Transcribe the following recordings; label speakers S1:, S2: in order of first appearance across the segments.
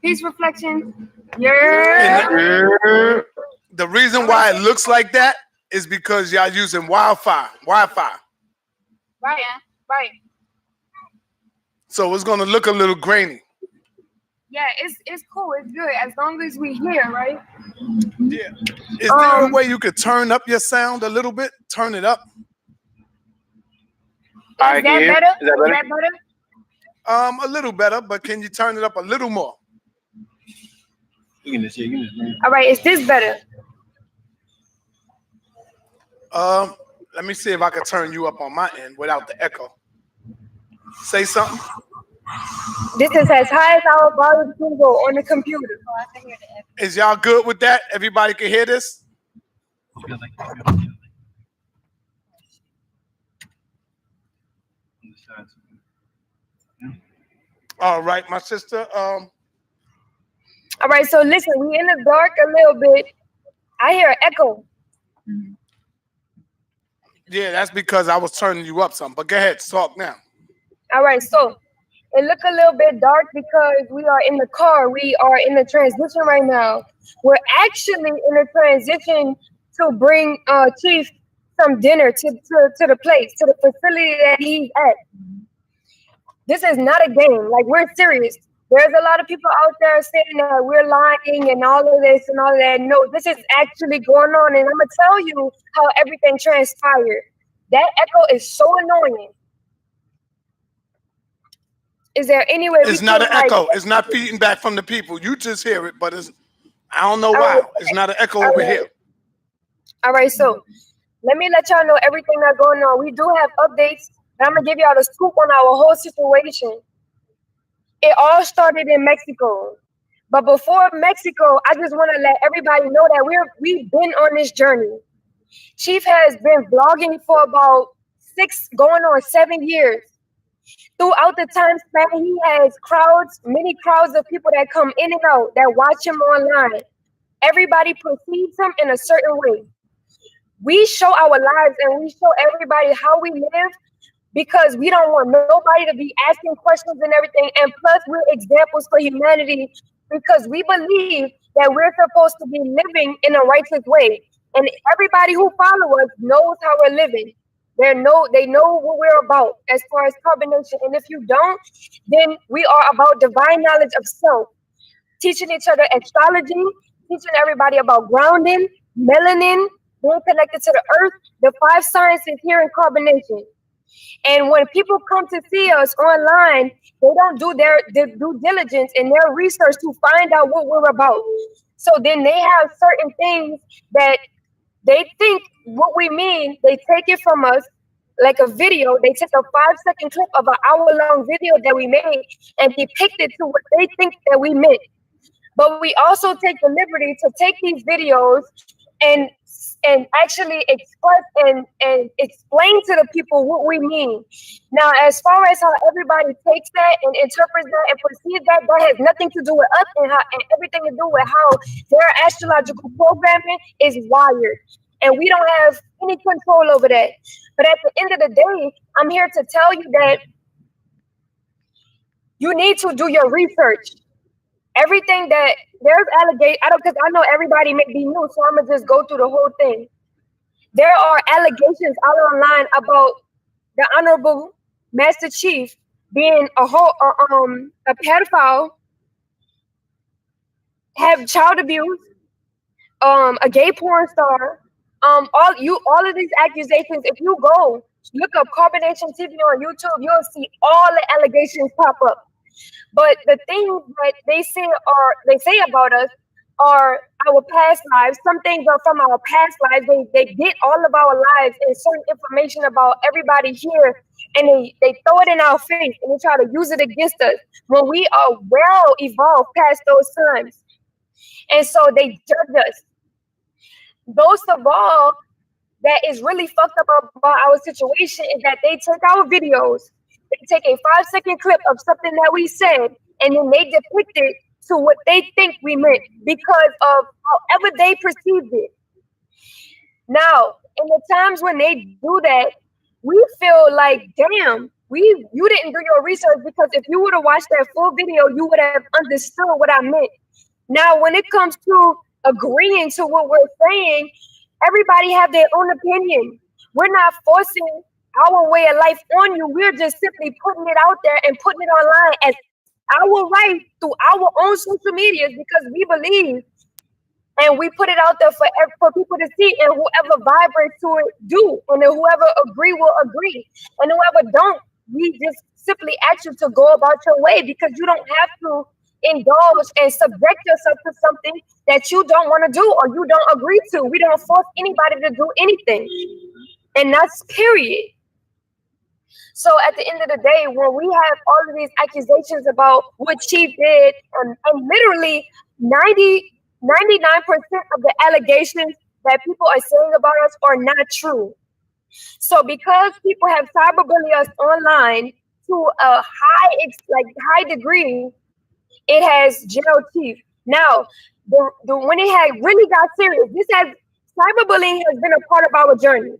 S1: Peace reflection. Yeah.
S2: The reason why it looks like that is because y'all using Wi-Fi.
S1: Right. Right.
S2: So it's gonna look a little grainy.
S1: Yeah, it's cool. It's good as long as we hear, right?
S2: Yeah. Is there a way you could turn up your sound a little bit? Turn it up.
S1: Is that better? Is that better?
S2: A little better, but can you turn it up a little more?
S1: All right, is this better?
S2: Let me see if I can turn you up on my end without the echo. Say something.
S1: This is as high as our volume can go on the computer.
S2: Is y'all good with that? Everybody can hear this? All right, my sister.
S1: All right, so listen, we in the dark a little bit. I hear an echo.
S2: Yeah, that's because I was turning you up some. But go ahead, talk now.
S1: All right, so it look a little bit dark because we are in the car. We are in the transition right now. We're actually in a transition to bring Chief some dinner to the place, to the facility that he's at. This is not a game. Like, we're serious. There's a lot of people out there saying that we're lying and all of this and all of that. No, this is actually going on. And I'm going to tell you how everything transpired. That echo is so annoying. Is there any way
S2: it's not an echo? It's not feeding back from the people. You just hear it, but I don't know why. It's not an echo over here.
S1: All right, so let me let y'all know everything that's going on. We do have updates, and I'm gonna give y'all the scoop on our whole situation. It all started in Mexico, but before Mexico, I just want to let everybody know that we've been on this journey. Chief has been vlogging for about going on 7 years. Throughout the time span, he has many crowds of people that come in and out, that watch him online. Everybody perceives him in a certain way. We show our lives and we show everybody how we live because we don't want nobody to be asking questions and everything. And plus, we're examples for humanity because we believe that we're supposed to be living in a righteous way. And everybody who follows us knows how we're living. They know what we're about as far as carbonation. And if you don't, then we are about divine knowledge of self, teaching each other astrology, teaching everybody about grounding, melanin, being connected to the earth, the 5 sciences here in carbonation. And when people come to see us online, they don't do their due diligence and their research to find out what we're about. So then they have certain things that they think what we mean, they take it from us like a video. They took a 5-second clip of an hour-long video that we made and depict it to what they think that we meant. But we also take the liberty to take these videos and actually express and explain to the people what we mean. Now, as far as how everybody takes that and interprets that and perceives that, that has nothing to do with us and everything to do with how their astrological programming is wired. And we don't have any control over that. But at the end of the day, I'm here to tell you that you need to do your research. Everything that there's allegations, because I know everybody may be new, so I'm gonna just go through the whole thing. There are allegations out online about the Honorable Master Chief being a pedophile, have child abuse, a gay porn star, all of these accusations. If you go look up Carbonation TV on YouTube, you'll see all the allegations pop up. But the things that they say about us are our past lives. Some things are from our past lives. They get all of our lives and certain information about everybody here, and they throw it in our face and they try to use it against us when we are well evolved past those times. And so they judge us. Most of all, that is really fucked up about our situation is that they take our videos. They take a 5-second clip of something that we said, and then they depict it to what they think we meant because of however they perceived it. Now, in the times when they do that, we feel like, damn, you didn't do your research, because if you would have watched that full video, you would have understood what I meant. Now, when it comes to agreeing to what we're saying, everybody have their own opinion. We're not forcing our way of life on you. We're just simply putting it out there and putting it online as our right through our own social medias, because we believe, and we put it out there for people to see, and whoever vibrates to it do, and then whoever agree will agree, and whoever don't, we just simply ask you to go about your way, because you don't have to indulge and subject yourself to something that you don't want to do or you don't agree to. We don't force anybody to do anything, and that's period. So at the end of the day, when we have all of these accusations about what Chief did, and literally 99% of the allegations that people are saying about us are not true. So because people have cyberbullied us online to a high degree, it has jailed Chief. Now, when it had really got serious, cyberbullying has been a part of our journey.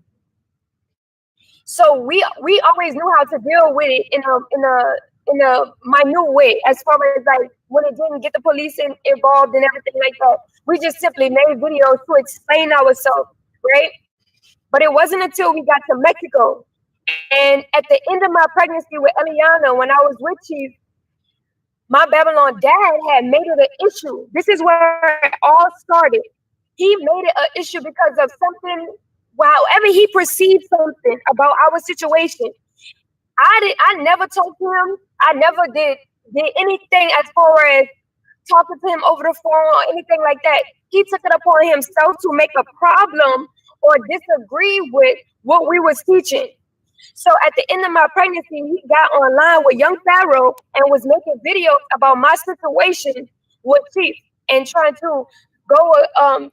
S1: So we always knew how to deal with it in a minute way, as far as like when it didn't get the police involved and everything like that. We just simply made videos to explain ourselves, right? But it wasn't until we got to Mexico, and at the end of my pregnancy with Eliana, when I was with Chief, my Babylon dad had made it an issue. This is where it all started. He made it an issue because of something, however he perceived something about our situation. I never told him. I never did anything as far as talking to him over the phone or anything like that. He took it upon himself to make a problem or disagree with what we was teaching. So at the end of my pregnancy, he got online with Young Pharaoh and was making videos about my situation with Chief, and trying to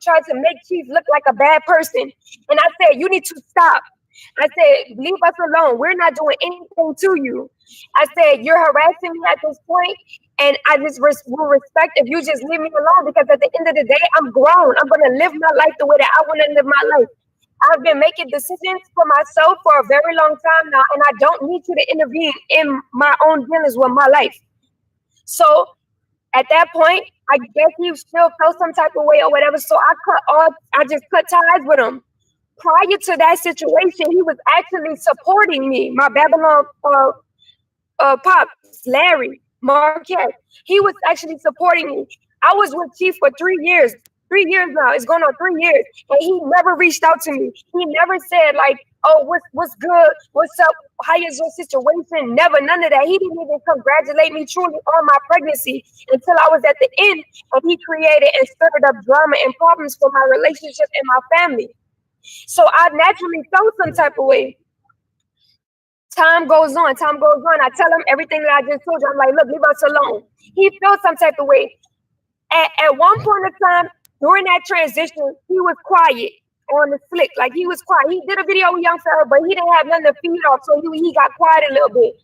S1: try to make Chief look like a bad person. And I said, you need to stop. I said, leave us alone. We're not doing anything to you. I said, you're harassing me at this point, and I just will respect if you just leave me alone, because at the end of the day, I'm grown. I'm going to live my life the way that I want to live my life. I've been making decisions for myself for a very long time now, and I don't need you to intervene in my own dealings with my life. So at that point, I guess he still felt some type of way or whatever. So I just cut ties with him. Prior to that situation, he was actually supporting me. My Babylon pops, Larry Marquez, he was actually supporting me. I was with Chief for 3 years. 3 years now. It's going on 3 years. And he never reached out to me. He never said like, oh, what's good? What's up? How is your situation? Never, none of that. He didn't even congratulate me truly on my pregnancy until I was at the end. And he created and stirred up drama and problems for my relationship and my family. So I naturally felt some type of way. Time goes on. I tell him everything that I just told you. I'm like, look, leave us alone. He felt some type of way. At one point in time, during that transition, he was quiet on the slick. Like, he was quiet. He did a video with Young Pharaoh, but he didn't have nothing to feed off, so he got quiet a little bit.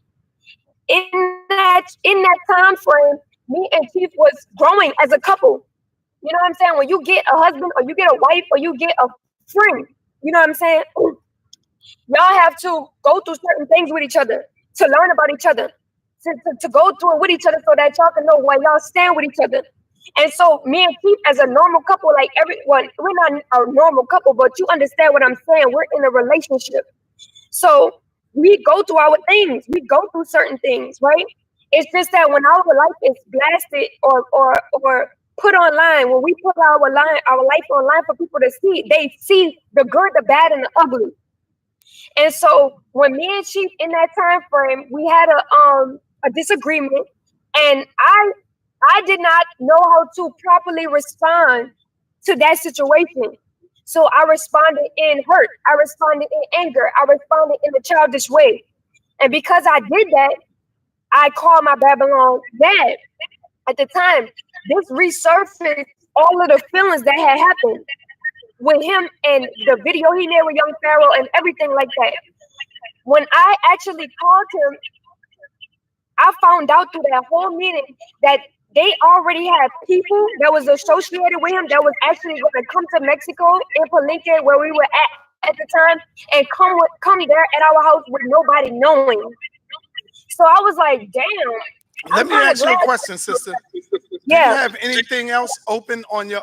S1: In that time frame, me and Chief was growing as a couple. You know what I'm saying? When you get a husband or you get a wife or you get a friend, you know what I'm saying? Y'all have to go through certain things with each other to learn about each other, to go through it with each other so that y'all can know where y'all stand with each other. And so me and Keith, as a normal couple, like everyone, we're not a normal couple, but you understand what I'm saying. We're in a relationship. So we go through our things. We go through certain things, right? It's just that when our life is blasted or put online, when we put our life online for people to see, they see the good, the bad, and the ugly. And so when me and Chief in that time frame, we had a disagreement, and I did not know how to properly respond to that situation. So I responded in hurt. I responded in anger. I responded in a childish way. And because I did that, I called my Babylon dad. At the time, this resurfaced all of the feelings that had happened with him and the video he made with Young Pharaoh and everything like that. When I actually called him, I found out through that whole meeting that they already had people that was associated with him that was actually going to come to Mexico in Palenque, where we were at the time, and come there at our house with nobody knowing. So I was like, damn, I'm
S2: Let me
S1: kind of
S2: ask you a
S1: glad.
S2: question, sister. Do you
S1: Yeah.
S2: have anything else open on your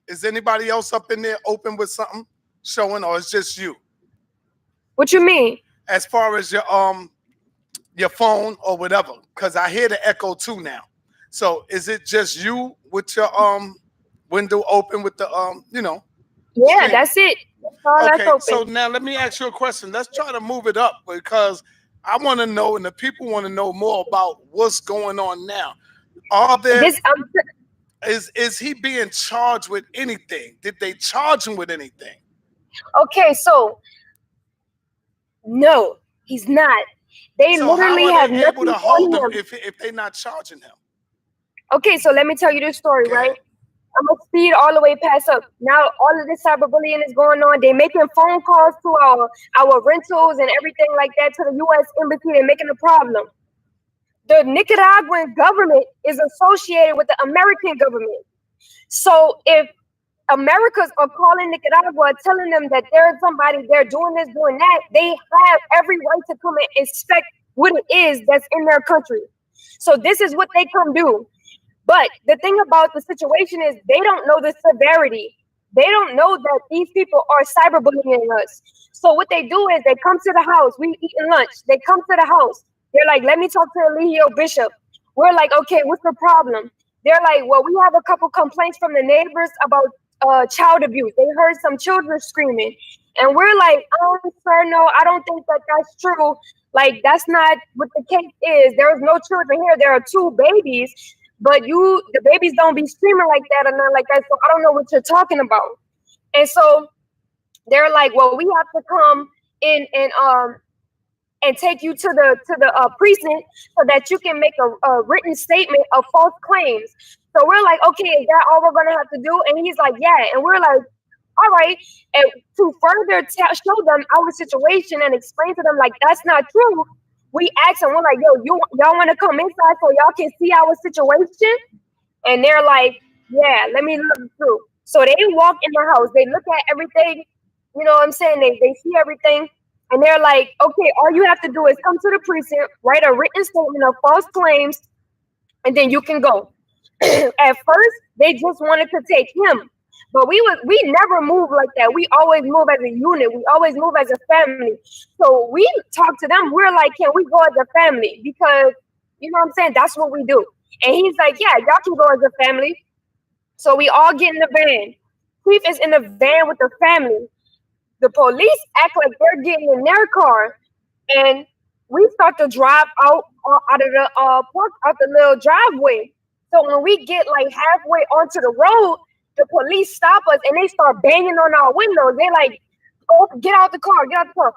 S2: Is anybody else up in there open with something showing, or it's just you?
S1: What you mean?
S2: As far as your phone or whatever, because I hear the echo too now. So is it just you with your window open with the
S1: Yeah,
S2: screen?
S1: that's it. That's all that's
S2: Okay, so
S1: open.
S2: now let me ask you a question. Let's try to move it up because I want to know, and the people want to know more about what's going on now. Are there
S1: This
S2: is he being charged with anything? Did they charge him with anything?
S1: okay. So no, he's not. They
S2: So how
S1: literally
S2: are
S1: have
S2: they able
S1: nothing
S2: to hold
S1: on
S2: him
S1: him.
S2: if they're not charging him?
S1: Okay, so let me tell you this story,
S2: Go
S1: right?
S2: ahead.
S1: I'm gonna speed all the way past up. Now all of this cyberbullying is going on. They making phone calls to our rentals and everything like that to the U.S. embassy. They're making a problem. The Nicaraguan government is associated with the American government. So if Americans are calling Nicaragua, telling them that there's somebody there doing this, doing that, they have every right to come and inspect what it is that's in their country. So this is what they come do. But the thing about the situation is they don't know the severity. They don't know that these people are cyberbullying us. So what they do is they come to the house. We eating lunch. They come to the house. They're like, let me talk to Eligio Bishop. We're like, okay, what's the problem? They're like, well, we have a couple complaints from the neighbors about child abuse. They heard some children screaming. And we're like, sir, no, I don't think that that's true. Like, that's not what the case is. There's no children here. There are two babies, but the babies don't be screaming like that or nothing like that. So I don't know what you're talking about. And so they're like, well, we have to come in and take you to the precinct so that you can make a written statement of false claims. So we're like, okay, is that all we're gonna have to do? And he's like, yeah. And we're like, all right. And to further show them our situation and explain to them like that's not true, we asked them, we're like, yo, y'all want to come inside so y'all can see our situation? And they're like, yeah, let me look through. So they walk in the house, they look at everything, you know what I'm saying? They see everything, and they're like, okay, all you have to do is come to the precinct, write a written statement of false claims, and then you can go. At first, they just wanted to take him. But we never move like that. We always move as a unit. We always move as a family. So we talk to them. We're like, can we go as a family? Because you know what I'm saying? That's what we do. And he's like, yeah, y'all can go as a family. So we all get in the van. Chief is in the van with the family. The police act like they're getting in their car, and we start to drive out of the park, out the little driveway. So when we get like halfway onto the road, the police stop us and they start banging on our windows. They're like, "Oh, get out the car, get out the car!"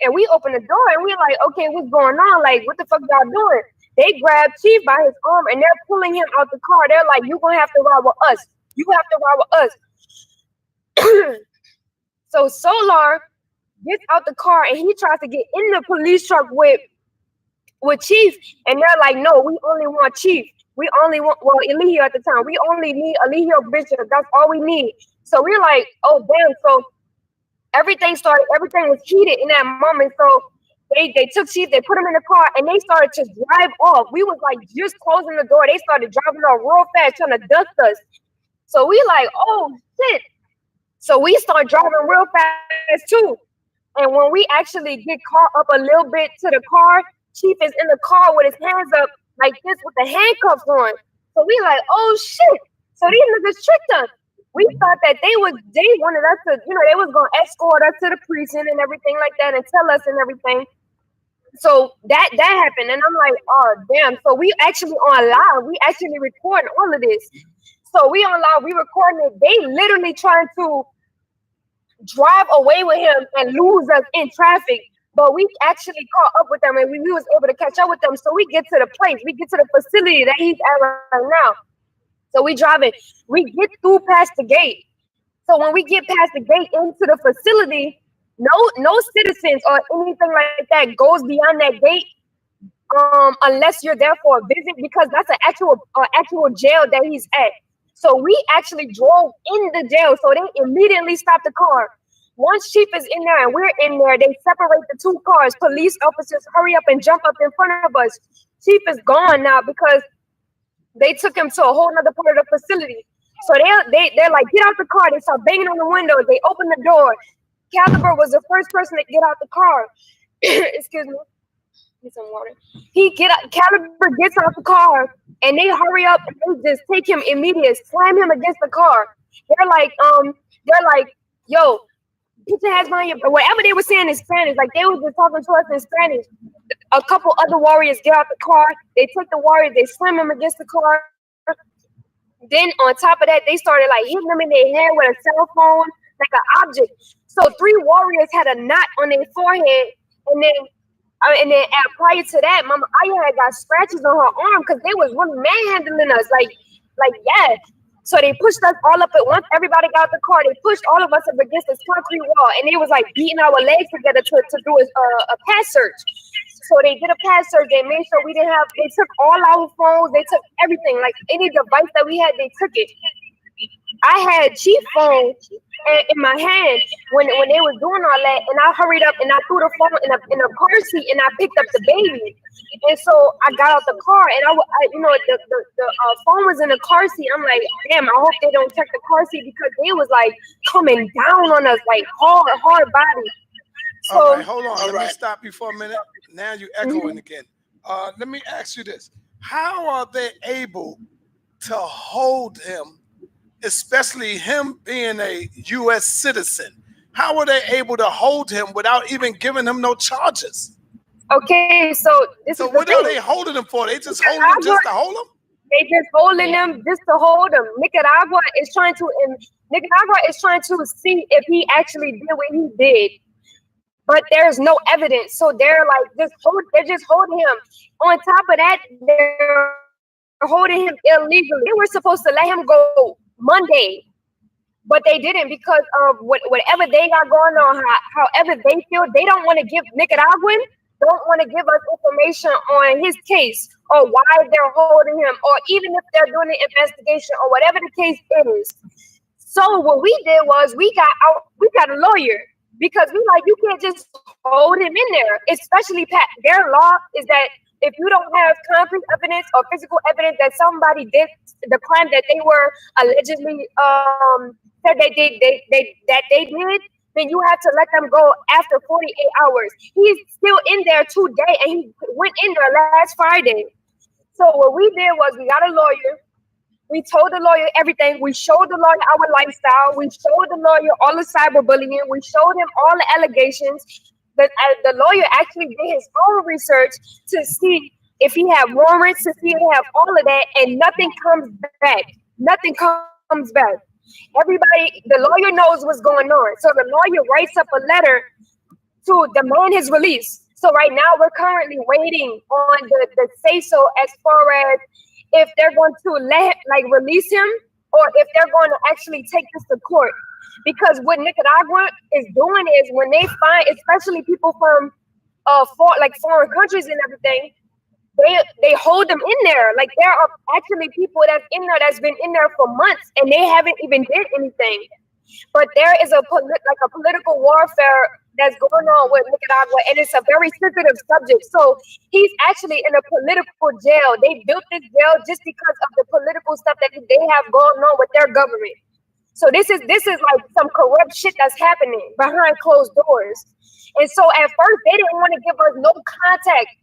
S1: And we open the door and we're like, "Okay, what's going on? Like, what the fuck y'all doing?" They grab Chief by his arm and they're pulling him out the car. They're like, "You're gonna have to ride with us. You have to ride with us." So Solar gets out the car and he tries to get in the police truck with Chief, and they're like, "No, we only want Chief. We only want Eligio at the time. We only need Eligio Bishop. That's all we need." So we're like, "Oh damn!" So everything was heated in that moment. So they took Chief, they put him in the car, and they started to drive off. We was like just closing the door. They started driving off real fast, trying to dust us. So we like, "Oh shit!" So we start driving real fast too. And when we actually get caught up a little bit to the car, Chief is in the car with his hands up like this with the handcuffs on. So we like, oh shit. So these niggas tricked us. We thought that they wanted us to, they was gonna escort us to the precinct and everything like that and tell us and everything. So that happened. And I'm like, oh damn. So we actually on live. We actually recording all of this. So we on live, we recording it. They literally trying to drive away with him and lose us in traffic. But we actually caught up with them and we was able to catch up with them. So we get to the place, we get to the facility that he's at right now. So we driving, we get through past the gate. So when we get past the gate into the facility, no citizens or anything like that goes beyond that gate unless you're there for a visit, because that's an actual jail that he's at. So we actually drove in the jail. So they immediately stopped the car. Once Chief is in there and we're in there, they separate the two cars. Police officers hurry up and jump up in front of us. Chief is gone now because they took him to a whole other part of the facility. So they're like, get out the car. They start banging on the windows. They open the door. Caliber was the first person to get out the car. Excuse me. Get some water. Caliber gets out the car and they hurry up and they just take him immediately, slam him against the car. They're like, yo, put your hands behind your, whatever they were saying in Spanish, like they were just talking to us in Spanish. A couple other warriors get out the car. They take the warrior, they slam him against the car. Then on top of that, they started like hitting them in their head with a cell phone, like an object. So 3 warriors had a knot on their forehead, and then prior to that, Mama Aya had got scratches on her arm because they was really manhandling us, like yeah. So they pushed us all up at once. Everybody got out the car. They pushed all of us up against this concrete wall, and they was like beating our legs together to do a pass search. So they did a pass search. They made sure we didn't have. They took all our phones. They took everything, like any device that we had. They took it. I had Chief phone in my hand when they was doing all that, and I hurried up and I threw the phone in a car seat and I picked up the baby. And so I got out the car and the phone was in the car seat. I'm like, damn, I hope they don't check the car seat because they was like coming down on us like hard body. So,
S2: all right, hold on. Let me stop you for a minute. Now you echoing again. Let me ask you this: how are they able to hold him? Especially him being a U.S. citizen, how were they able to hold him without even giving him no charges?
S1: Okay, so this
S2: so
S1: is the
S2: what
S1: thing.
S2: are they holding him for? They just hold him just to hold him?
S1: They just holding him just to hold him. Nicaragua is trying to see if he actually did what he did, but there's no evidence. So they're like they're just holding him. On top of that, they're holding him illegally. They were supposed to let him go Monday, but they didn't because of whatever they got going on. However they feel, they don't want to give Nicaraguan, don't want to give us information on his case or why they're holding him, or even if they're doing an investigation or whatever the case is. So what we did was we got a lawyer because we like, you can't just hold him in there, especially their law is that if you don't have concrete evidence or physical evidence that somebody did the crime that they were allegedly said they did, then you have to let them go after 48 hours. He's still in there today, and he went in there last Friday. So what we did was we got a lawyer. We told the lawyer everything. We showed the lawyer our lifestyle. We showed the lawyer all the cyberbullying. We showed him all the allegations. The lawyer actually did his own research to see if he had warrants, to see if he have all of that, and nothing comes back. Nothing comes back. Everybody, the lawyer knows what's going on. So the lawyer writes up a letter to demand his release. So right now we're currently waiting on the say-so as far as if they're going to release him or if they're going to actually take this to court. Because what Nicaragua is doing is when they find, especially people from foreign countries and everything, they hold them in there. Like there are actually people that's in there that's been in there for months and they haven't even did anything. But there is a political warfare that's going on with Nicaragua, and it's a very sensitive subject. So he's actually in a political jail. They built this jail just because of the political stuff that they have going on with their government. So this is like some corrupt shit that's happening behind closed doors. And so at first they didn't want to give us no contact.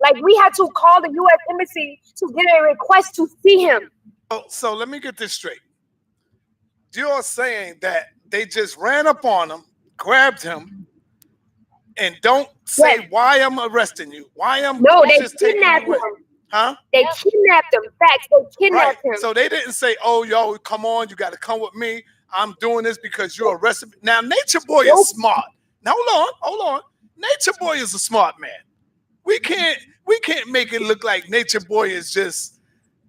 S1: Like we had to call the U.S. Embassy to get a request to see him.
S2: So let me get this straight. You're saying that they just ran up on him, grabbed him, and don't say why I'm arresting you. Why I'm
S1: they
S2: just
S1: kidnapped him.
S2: Huh?
S1: They kidnapped him. Facts. They kidnapped him.
S2: So they didn't say, "Oh, yo, come on, you got to come with me. I'm doing this because you're arrested." Now, Nature Boy is smart. Now, hold on. Nature Boy is a smart man. We can't make it look like Nature Boy is just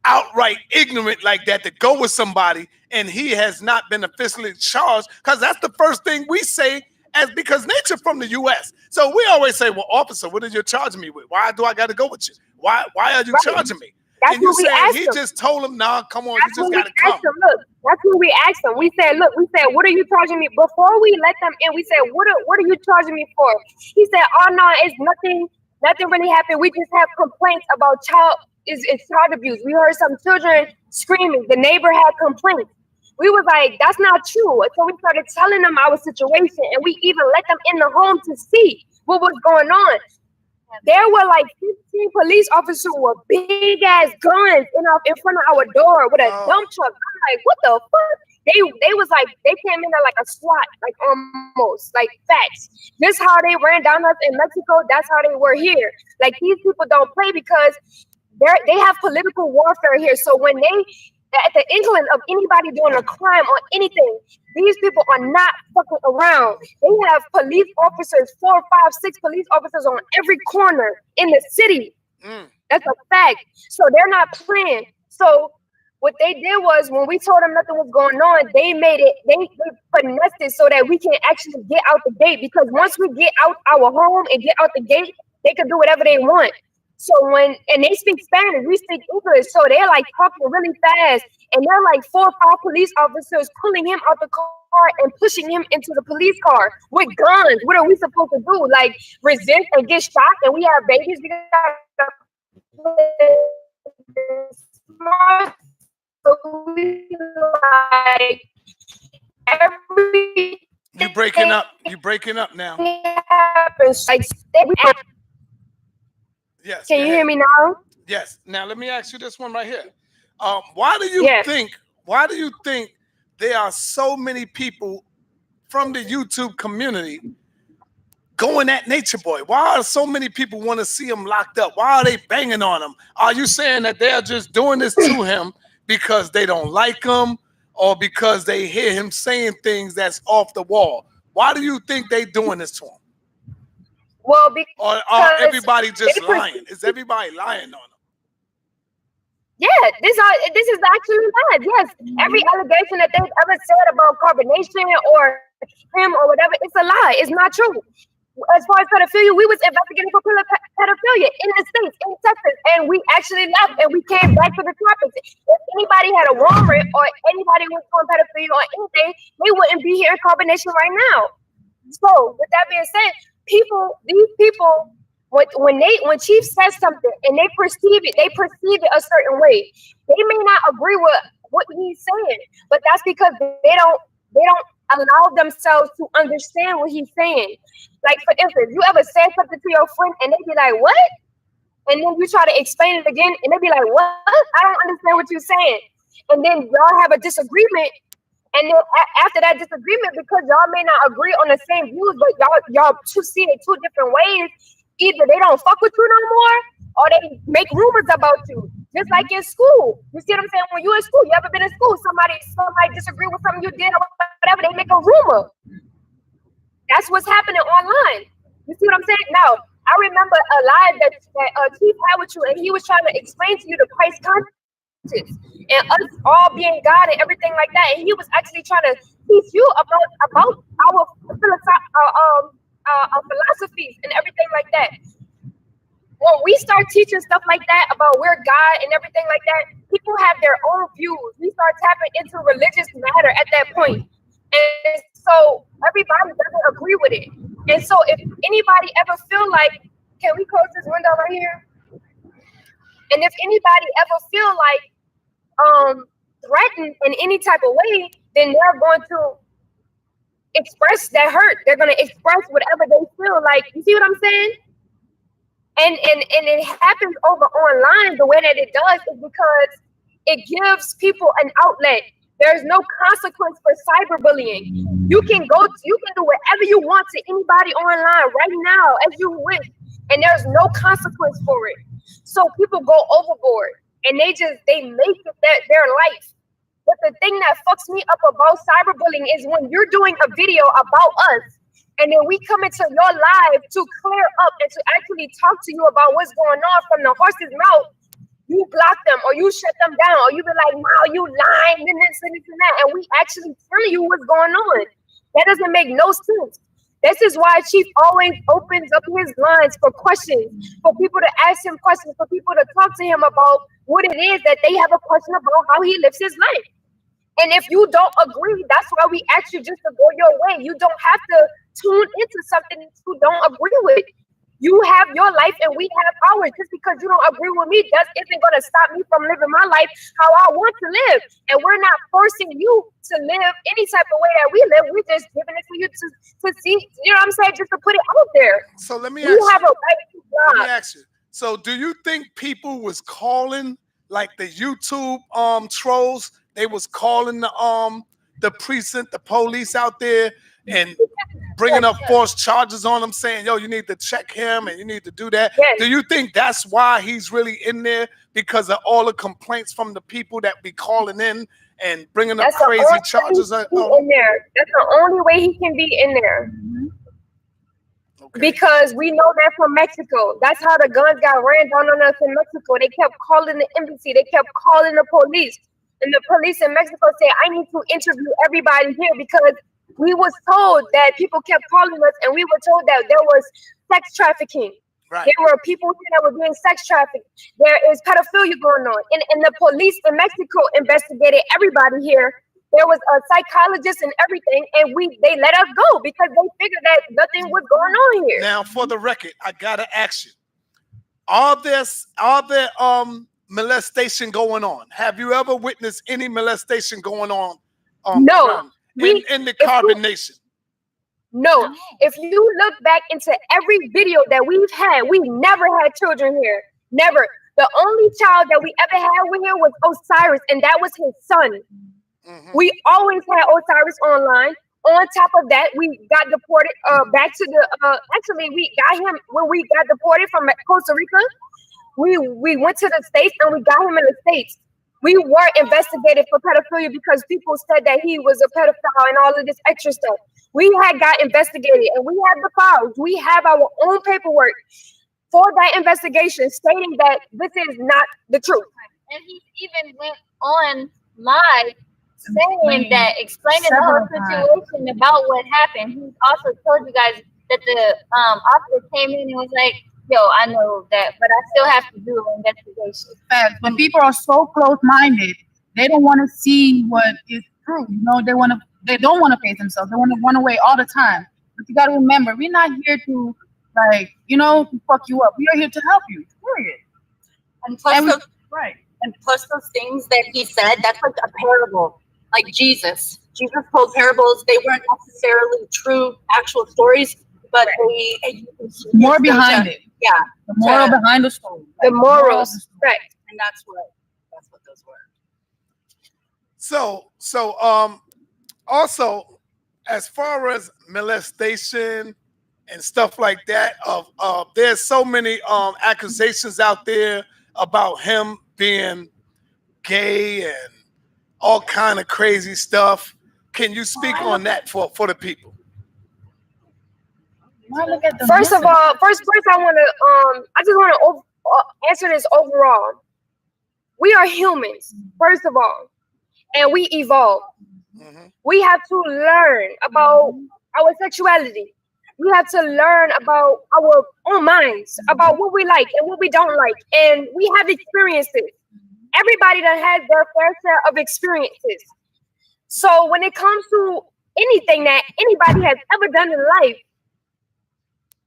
S2: outright ignorant like that to go with somebody and he has not been officially charged, because that's the first thing we say because Nature from the U.S. So we always say, well, officer, what are you charging me with? Why do I got to go with you? Why are you charging me?
S1: That's
S2: and you
S1: what we
S2: say
S1: asked
S2: he
S1: him.
S2: just told him, nah, come on,
S1: That's
S2: you just got to come.
S1: Look, That's when we asked them. We said, look, we said, what are you charging me? Before we let them in, we said, what are you charging me for? He said, oh no, it's nothing really happened. We just have complaints about it's child abuse. We heard some children screaming. The neighbor had complaints. We was like, that's not true. So we started telling them our situation, and we even let them in the home to see what was going on. There were like 15 police officers with big ass guns in front of our door with a dump truck. I'm like, what the fuck? They was like, they came in there like a SWAT, like almost, like facts. Just how they ran down us in Mexico, that's how they were here. Like these people don't play because they have political warfare here. So when they at the inkling of anybody doing a crime or anything, these people are not fucking around. They have police officers, 4, 5, 6 police officers on every corner in the city. That's a fact. So they're not playing. So what they did was when we told them nothing was going on, they finessed it so that we can actually get out the gate. Because once we get out our home and get out the gate, they can do whatever they want. So and they speak Spanish, we speak English. So they're like talking really fast. And they're like 4 or 5 police officers pulling him out the car and pushing him into the police car with guns. What are we supposed to do? Like resist and get shot? And we have babies. We gotta smart. So we like every
S2: You breaking up. You breaking up now.
S1: happens like
S2: Yes.
S1: Can you hear me now?
S2: Yes. Now let me ask you this one right here. Why do you think there are so many people from the YouTube community going at Nature Boy? Why are so many people want to see him locked up? Why are they banging on him? Are you saying that they're just doing this to him because they don't like him or because they hear him saying things that's off the wall? Why do you think they doing this to him?
S1: Well, because
S2: or are everybody just lying? Is everybody lying on him?
S1: Yeah, this is actually lies. Yes, every allegation that they've ever said about carbonation or him or whatever, it's a lie. It's not true. As far as pedophilia, we was investigating for pedophilia in the States, in Texas, and we actually left and we came back to the topic. If anybody had a warrant or anybody was doing pedophilia or anything, they wouldn't be here in carbonation right now. So, with that being said, these people, when Chief says something and they perceive it a certain way. They may not agree with what he's saying, but that's because they don't allow themselves to understand what he's saying. Like, for instance, you ever said something to your friend and they be like, what? And then you try to explain it again and they be like, what? I don't understand what you're saying. And then y'all have a disagreement. And then after that disagreement, because y'all may not agree on the same views, but y'all see it 2 different ways, either they don't fuck with you no more or they make rumors about you. Just like in school. You see what I'm saying? When you in school, you ever been in school, somebody disagree with something you did or whatever, they make a rumor. That's what's happening online. You see what I'm saying? Now, I remember a live that Chief had with you, and he was trying to explain to you the Christ conscience and us all being God and everything like that. And he was actually trying to teach you about our philosophies and everything like that. When we start teaching stuff like that about we're God and everything like that, people have their own views. We start tapping into religious matter at that point. And so everybody doesn't agree with it. And so if anybody ever feel like, can we close this window right here? And if anybody ever feel like threatened in any type of way, then they're going to express that hurt. They're going to express whatever they feel like. You see what I'm saying? And it happens over online. The way that it does is because it gives people an outlet. There's no consequence for cyberbullying. You can do whatever you want to anybody online right now as you wish, and there's no consequence for it. So people go overboard and they make it their life. But the thing that fucks me up about cyberbullying is when you're doing a video about us, and then we come into your live to clear up and to actually talk to you about what's going on from the horse's mouth. You block them or you shut them down or you be like, wow, you lying and this and that. And we actually telling you what's going on. That doesn't make no sense. This is why Chief always opens up his lines for questions, for people to ask him questions, for people to talk to him about what it is that they have a question about how he lives his life. And if you don't agree, that's why we ask you just to go your way. You don't have to tune into something that you don't agree with. You have your life and we have ours. Just because you don't agree with me, that isn't going to stop me from living my life how I want to live. And we're not forcing you to live any type of way that we live. We're just giving it for you to see. You know what I'm saying? Just to put it out there.
S2: So let me
S1: You
S2: ask
S1: have
S2: you.
S1: a right to
S2: Let me
S1: God.
S2: ask you. So do you think people was calling like the YouTube trolls? They was calling the precinct, the police out there, and bringing up false charges on him, saying, "Yo, you need to check him and you need to do that."
S1: Yes,
S2: Do you think that's why he's really in there, because of all the complaints from the people that be calling in and bringing up
S1: that's the
S2: crazy
S1: only way he
S2: charges?
S1: can be in there. That's the only way he can be in there.
S2: Okay.
S1: Because we know that from Mexico. That's how the guns got ran down on us in Mexico. They kept calling the embassy. They kept calling the police. And the police in Mexico said, I need to interview everybody here because we was told that people kept calling us and we were told that there was sex trafficking.
S2: Right.
S1: There were people here that were doing sex trafficking. There is pedophilia going on. And the police in Mexico investigated everybody here. There was a psychologist and everything, and they let us go because they figured that nothing was going on here.
S2: Now, for the record, I gotta ask you: Are there molestation going on? Have you ever witnessed any molestation going on?
S1: No,
S2: in the Carbon Nation?
S1: No. If you look back into every video that we've had, we never had children here. Never. The only child that we ever had with here was Osiris, and that was his son.
S2: Mm-hmm.
S1: We always had Osiris online. On top of that, we got deported back to the. Actually, we got him when we got deported from Costa Rica. We went to the States and we got him in the States. We were investigated for pedophilia because people said that he was a pedophile and all of this extra stuff. We had got investigated and we have the files. We have our own paperwork for that investigation stating that this is not the truth.
S3: And he even went on live saying that, explaining the whole situation about what happened. He also told you guys that the officer came in and was like, yo, I know that, but I still have to do an investigation.
S4: Facts. When people are so close-minded, they don't want to see what is true. You know, they don't want to face themselves. They want to run away all the time. But you got to remember, we're not here to, to fuck you up. We are here to help you. Period.
S3: And plus,
S4: right.
S3: And plus those things that he said, that's like a parable. Like Jesus told parables. They weren't necessarily true, actual stories, but
S4: more behind it.
S3: Yeah,
S4: the moral behind the story.
S1: The morals, right?
S3: And that's what those were.
S2: So also, as far as molestation and stuff like that, there's so many accusations out there about him being gay and all kind of crazy stuff. Can you speak on that for the people?
S1: First of all, I just want to answer this overall. We are humans, first of all, and we evolve. Mm-hmm. We have to learn about our sexuality. We have to learn about our own minds, about what we like and what we don't like, and we have experiences. Everybody that has their fair share of experiences. So when it comes to anything that anybody has ever done in life,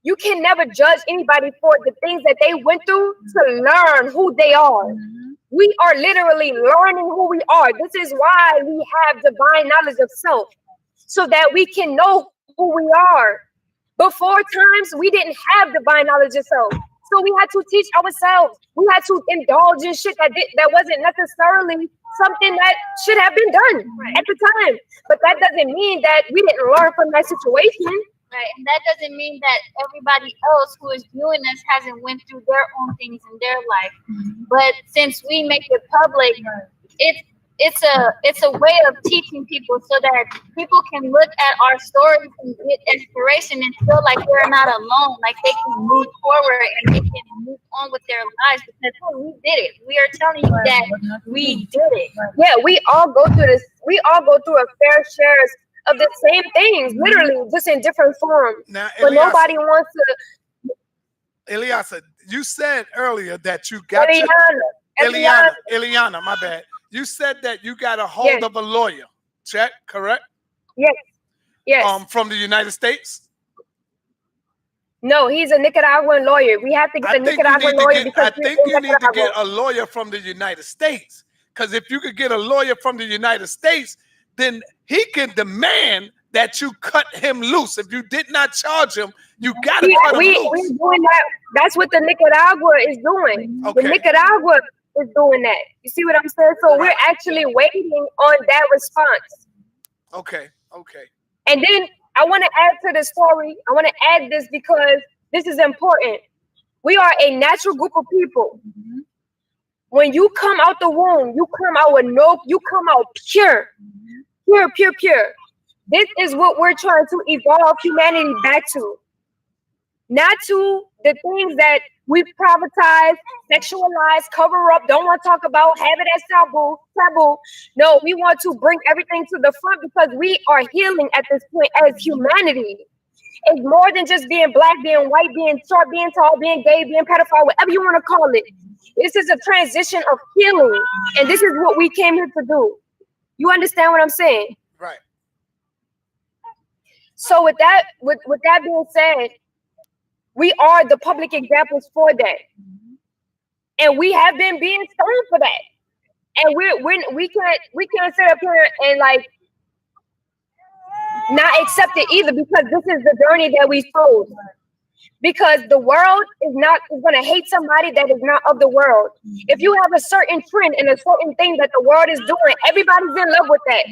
S1: you can never judge anybody for the things that they went through to learn who they are. Mm-hmm. We are literally learning who we are. This is why we have divine knowledge of self, so that we can know who we are. Before times, we didn't have divine knowledge of self. So we had to teach ourselves. We had to indulge in shit that wasn't necessarily something that should have been done at the time. But that doesn't mean that we didn't learn from that situation.
S3: Right, and that doesn't mean that everybody else who is viewing us hasn't went through their own things in their life. Mm-hmm. But since we make it public, it's a way of teaching people so that people can look at our stories and get inspiration and feel like we're not alone, like they can move forward and they can move on with their lives because we did it. We are telling you that we did it.
S1: Yeah, we all go through this. We all go through a fair share of the same things, literally, just in different forms.
S2: Now,
S1: but nobody wants to.
S2: Eliasa, you said earlier that you got
S1: Eliana,
S2: my bad. You said that you got a hold
S1: Yes.
S2: of a lawyer. Check, correct?
S1: Yes. Yes.
S2: From the United States.
S1: No, he's a Nicaraguan lawyer. We have to get
S2: I
S1: a
S2: think you
S1: Nicaraguan
S2: need to
S1: lawyer
S2: get.
S1: because
S2: I
S1: we're
S2: think
S1: in
S2: you need to get
S1: Nicaragua.
S2: a lawyer from the United States. Because if you could get a lawyer from the United States, then he can demand that you cut him loose. If you did not charge him, you gotta cut him
S1: We're
S2: loose.
S1: doing that. That's what the Nicaragua is doing. The
S2: Okay.
S1: Nicaragua is doing that. You see what I'm saying? So we're
S2: Right.
S1: actually waiting on that response.
S2: Okay. Okay.
S1: And then I want to add to the story. I want to add this because this is important. We are a natural group of people. When you come out the womb, you come out with you come out pure. Pure, pure, pure. This is what we're trying to evolve humanity back to. Not to the things that we privatize, sexualize, cover up, don't want to talk about, have it as taboo. No, we want to bring everything to the front because we are healing at this point as humanity. It's more than just being black, being white, being short, being tall, being gay, being pedophile, whatever you want to call it. This is a transition of healing, and this is what we came here to do. You understand what I'm saying?
S2: Right.
S1: So with that being said, we are the public examples for that, and we have been being stoned for that. And we can't sit up here and like not accept it either because this is the journey that we chose. Because the world is going to hate somebody that is not of the world. If you have a certain trend and a certain thing that the world is doing, everybody's in love with that.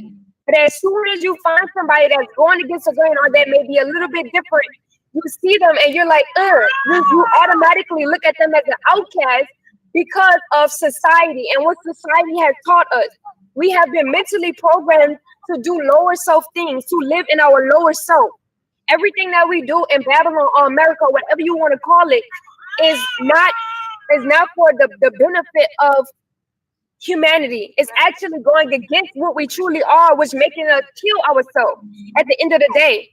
S1: But as soon as you find somebody that's going against the grain or that may be a little bit different, you see them and you're like, you automatically look at them as an outcast because of society and what society has taught us. We have been mentally programmed to do lower self things, to live in our lower self. Everything that we do in Babylon or America, whatever you want to call it, is not for the benefit of humanity. It's actually going against what we truly are, which making us kill ourselves at the end of the day.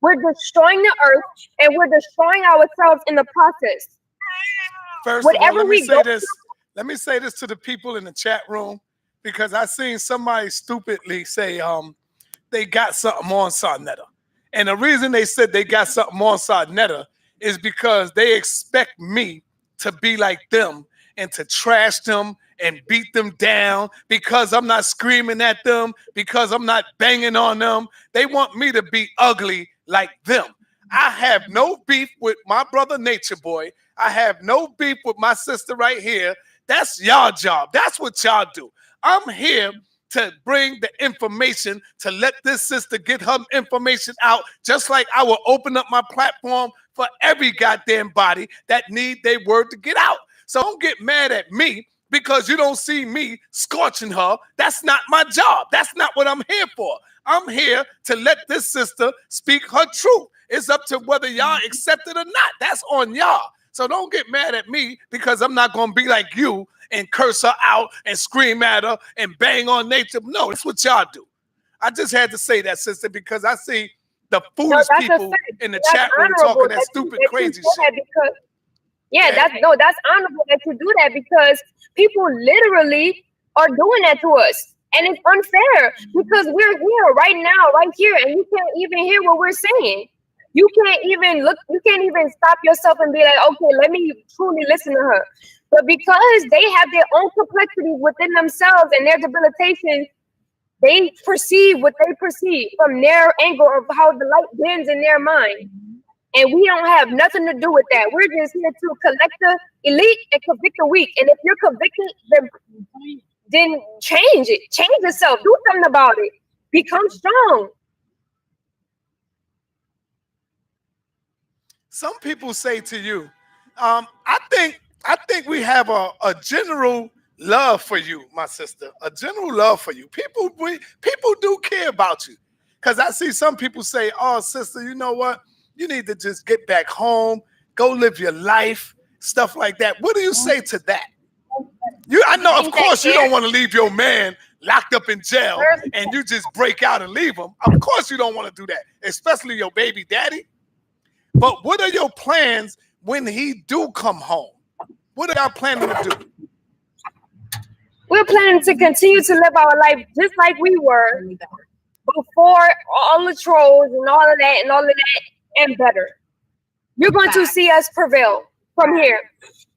S1: We're destroying the earth and we're destroying ourselves in the process.
S2: First of all, let me say this to the people in the chat room, because I seen somebody stupidly say they got something on Sarnetta. And the reason they said they got something on Sarnetta is because they expect me to be like them and to trash them and beat them down because I'm not screaming at them, because I'm not banging on them. They want me to be ugly like them. I have no beef with my brother Nature Boy. I have no beef with my sister right here. That's y'all job. That's what y'all do. I'm here to bring the information, to let this sister get her information out, just like I will open up my platform for every goddamn body that need their word to get out. So don't get mad at me because you don't see me scorching her. That's not my job. That's not what I'm here for. I'm here to let this sister speak her truth. It's up to whether y'all accept it or not. That's on y'all. So don't get mad at me because I'm not going to be like you and curse her out and scream at her and bang on Nature. No, that's what y'all do. I just had to say that, sister, because I see the foolish people in the chat room talking that stupid, crazy shit.
S1: That's honorable that you do that because people literally are doing that to us. And it's unfair because we're here right now, right here, and you can't even hear what we're saying. You can't even stop yourself and be like, okay, let me truly listen to her. But because they have their own complexities within themselves and their debilitations, they perceive what they perceive from their angle of how the light bends in their mind. And we don't have nothing to do with that. We're just here to collect the elite and convict the weak. And if you're convicted, then change it. Change yourself. Do something about it. Become strong.
S2: Some people say to you, I think we have a general love for you, my sister. A general love for you. People do care about you. Because I see some people say, oh, sister, you know what? You need to just get back home, go live your life, stuff like that. What do you say to that? I know, of course, you don't want to leave your man locked up in jail and you just break out and leave him. Of course you don't want to do that, especially your baby daddy. But what are your plans when he do come home? What are y'all planning to do?
S1: We're planning to continue to live our life just like we were before all the trolls and all of that and all of that and better. You're going to see us prevail from here.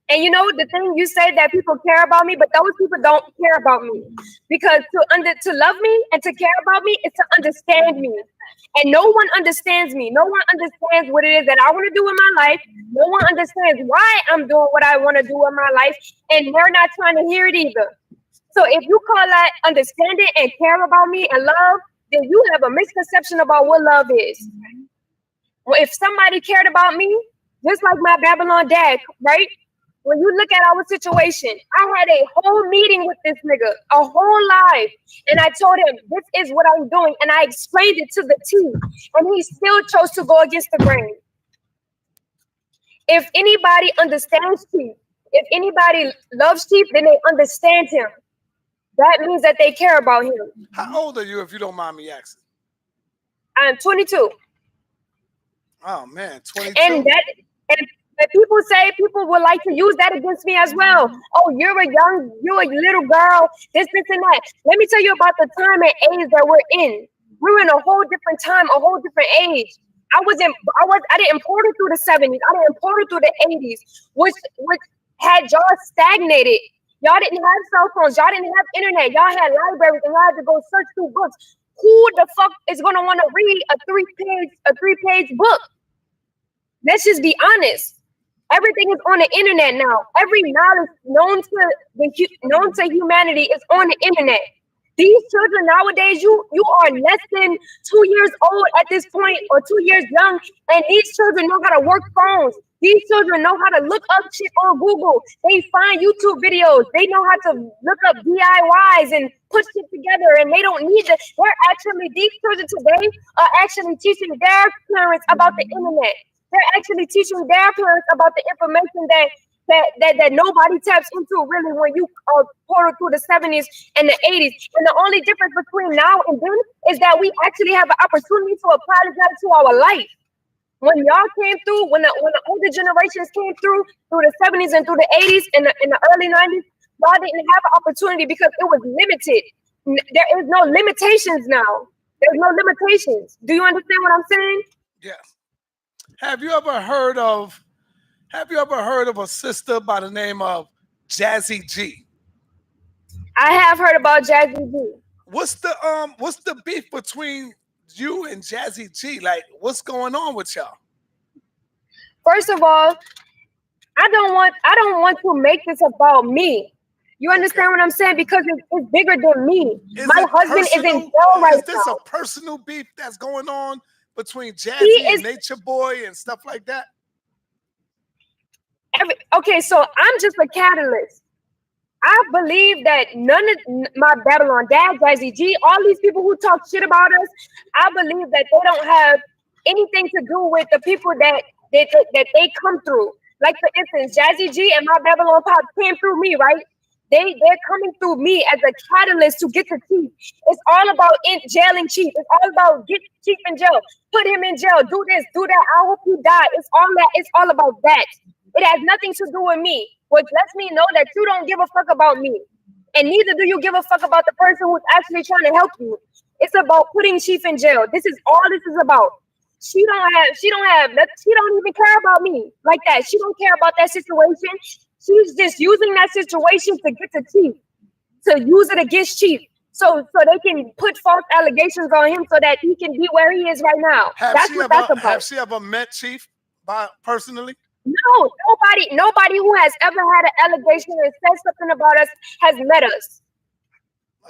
S1: And you know the thing you say that people care about me, but those people don't care about me because to love me and to care about me is to understand me. And no one understands me. No one understands what it is that I want to do in my life. No one understands why I'm doing what I want to do in my life, and they're not trying to hear it either. So if you call that understanding and care about me and love, then you have a misconception about what love is. Well, if somebody cared about me, just like my Babylon dad, right? When you look at our situation, I had a whole meeting with this nigga, a whole live, and I told him this is what I'm doing, and I explained it to the team, and he still chose to go against the grain. If anybody understands Chief, if anybody loves Chief, then they understand him. That means that they care about him.
S2: How old are you, if you don't mind me asking?
S1: I'm 22.
S2: Oh man, 22.
S1: And people say people would like to use that against me as well. Oh, you're a little girl, this, and that. Let me tell you about the time and age that we're in. We're in a whole different time, a whole different age. I didn't import it through the 70s. I didn't import it through the 80s, which had y'all stagnated. Y'all didn't have cell phones. Y'all didn't have internet. Y'all had libraries and y'all had to go search through books. Who the fuck is gonna want to read a three-page book? Let's just be honest. Everything is on the internet now. Every knowledge known to humanity is on the internet. These children nowadays, you are less than 2 years old at this point, or 2 years young, and these children know how to work phones. These children know how to look up shit on Google. They find YouTube videos. They know how to look up DIYs and put shit together, and they don't need to. These children today are actually teaching their parents about the internet. They're actually teaching their parents about the information that nobody taps into really when you portal through the 70s and the 80s. And the only difference between now and then is that we actually have an opportunity to apply that to our life. When y'all came through, when the older generations came through the 70s and through the 80s and in the early 90s, y'all didn't have an opportunity because it was limited. There is no limitations now. There's no limitations. Do you understand what I'm saying?
S2: Yes. Have you ever heard of a sister by the name of Jazzy G?
S1: I have heard about Jazzy G.
S2: What's the beef between you and Jazzy G? Like, what's going on with y'all?
S1: First of all, I don't want to make this about me. You understand what I'm saying? Because it's bigger than me. My husband is in jail right now.
S2: Is this a personal beef that's going on between Jazzy and Nature Boy and stuff like that?
S1: Okay, so I'm just a catalyst. I believe that none of my Babylon dad, Jazzy G, all these people who talk shit about us, I believe that they don't have anything to do with the people that they come through. Like, for instance, Jazzy G and my Babylon Pop came through me, right? They're coming through me as a catalyst to get to Chief. It's all about jailing Chief. It's all about get Chief in jail. Put him in jail. Do this, do that. I hope he die. It's all about that. It has nothing to do with me, which lets me know that you don't give a fuck about me. And neither do you give a fuck about the person who's actually trying to help you. It's about putting Chief in jail. This is all this is about. She don't even care about me like that. She don't care about that situation. She's just using that situation to get to Chief, to use it against Chief. So they can put false allegations on him so that he can be where he is right now. That's what that's about.
S2: Have she ever met Chief personally?
S1: No, nobody who has ever had an allegation and said something about us has met us.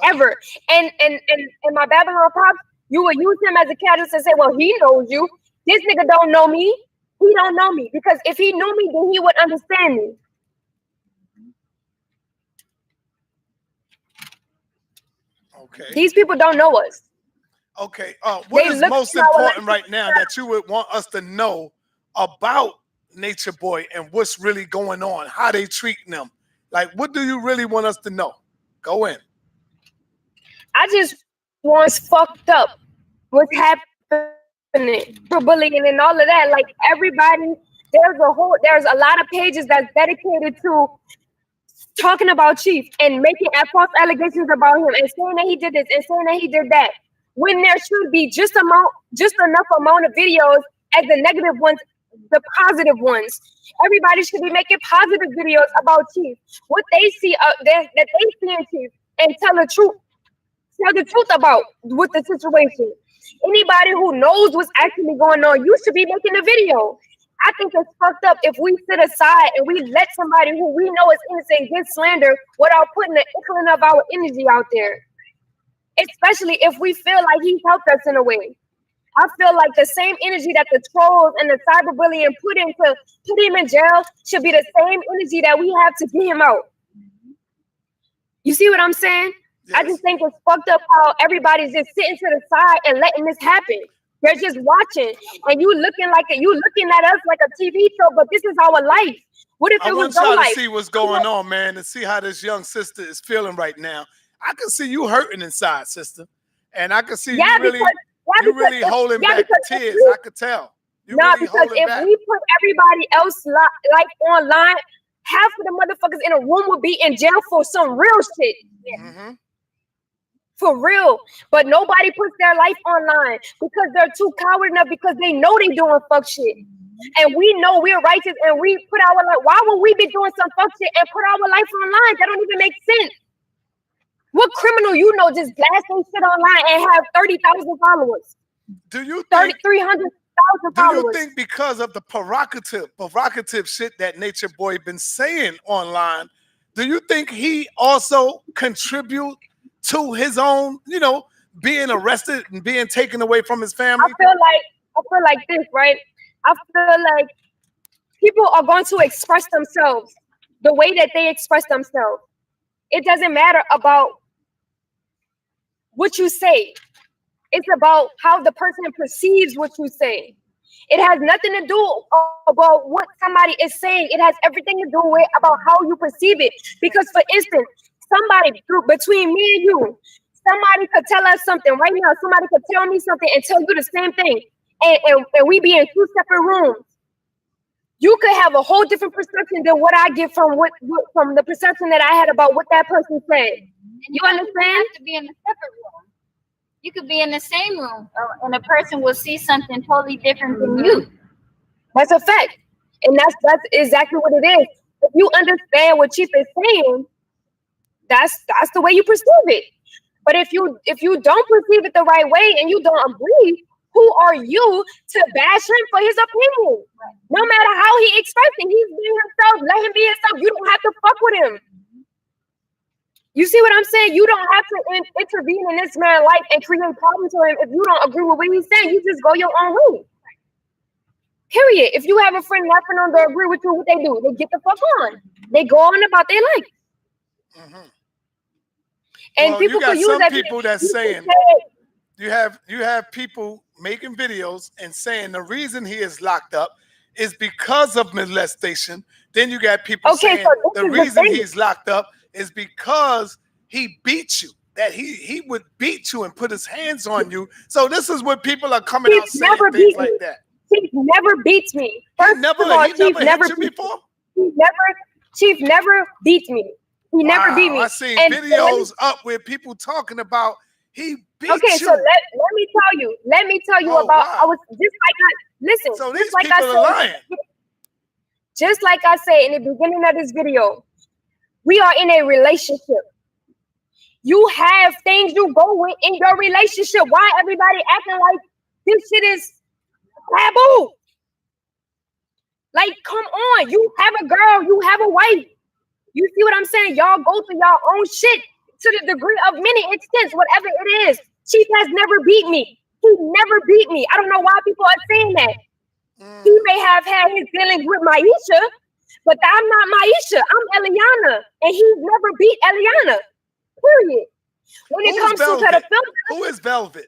S1: Ever. And my Babylon Pops, you will use him as a catalyst and say, well, he knows you. This nigga don't know me. He don't know me. Because if he knew me, then he would understand me.
S2: Okay.
S1: These people don't know us.
S2: Okay. What is most important right now that you would want us to know about Nature Boy and what's really going on? How they treating them? Like, what do you really want us to know? Go in.
S1: I just want fucked up what's happening for bullying and all of that. Like, everybody, there's a lot of pages that's dedicated to talking about Chief and making false allegations about him and saying that he did this and saying that he did that, when there should be just enough amount of videos as the negative ones, the positive ones. Everybody should be making positive videos about Chief, what they see that they see in Chief, and tell the truth. Tell the truth about with the situation. Anybody who knows what's actually going on, you should be making a video. I think it's fucked up if we sit aside and we let somebody who we know is innocent get slander without putting the inkling of our energy out there. Especially if we feel like he's helped us in a way. I feel like the same energy that the trolls and the cyberbullying put him in jail should be the same energy that we have to get him out. You see what I'm saying? Yes. I just think it's fucked up how everybody's just sitting to the side and letting this happen. They're just watching, and you looking at us like a TV show, but this is our life. What if it was your life?
S2: I want y'all to see what's going on, man, and see how this young sister is feeling right now. I can see you hurting inside, sister, and I can see you really holding back the tears. I could tell.
S1: Because if we put everybody else like online, half of the motherfuckers in a room would be in jail for some real shit.
S2: Mm-hmm.
S1: For real. But nobody puts their life online because they're too coward enough, because they know they doing fuck shit. And we know we're righteous and we put our life. Why would we be doing some fuck shit and put our life online? That don't even make sense. What criminal just blasting shit online and have 30,000 followers?
S2: Do you think
S1: 300,000 followers?
S2: Do you think because of the provocative shit that Nature Boy been saying online, do you think he also contribute to his own, being arrested and being taken away from his family?
S1: I feel like this, right? I feel like people are going to express themselves the way that they express themselves. It doesn't matter about what you say. It's about how the person perceives what you say. It has nothing to do about what somebody is saying. It has everything to do with about how you perceive it. Because, for instance, somebody between me and you, somebody could tell us something right now. Somebody could tell me something and tell you the same thing, and we be in two separate rooms. You could have a whole different perception than what I get from from the perception that I had about what that person said. You understand?
S3: You have to be in a separate room. You could be in the same room, and a person will see something totally different than you.
S1: That's a fact, and that's exactly what it is. If you understand what Chief is saying, that's the way you perceive it. But if you don't perceive it the right way and you don't agree, who are you to bash him for his opinion? No matter how he expressed it, he's being himself. Let him be himself. You don't have to fuck with him. You see what I'm saying? You don't have to intervene in this man's life and create problems for him if you don't agree with what he's saying. You just go your own way. Period. If you have a friend that friend don't agree with you, what they do? They get the fuck on. They go on about their life.
S2: Mm-hmm.
S1: And people
S2: you got
S1: could use
S2: some
S1: that.
S2: people that's saying you have people making videos and saying the reason he is locked up is because of molestation. Then you got people saying the reason he's locked up is because he beat you. That he would beat you and put his hands on you. So this is what people are coming out saying things like that.
S1: Chief never beats me.
S2: First of all, Chief never hit you before?
S1: Chief never beats me. He never beat me.
S2: I seen videos up where people talking about he beat you.
S1: Okay, so let me tell you. Let me tell you about. Wow. I was just like listen.
S2: So these people are lying.
S1: Just like I said in the beginning of this video, we are in a relationship. You have things you go with in your relationship. Why everybody acting like this shit is taboo? Like, come on. You have a girl. You have a wife. You see what I'm saying? Y'all go through y'all own shit to the degree of many extents, whatever it is. Chief has never beat me. He never beat me. I don't know why people are saying that. He may have had his dealings with Maisha, but I'm not Maisha. I'm Eliana, and he's never beat Eliana. Period. When it comes to pedophilia,
S2: who is Velvet?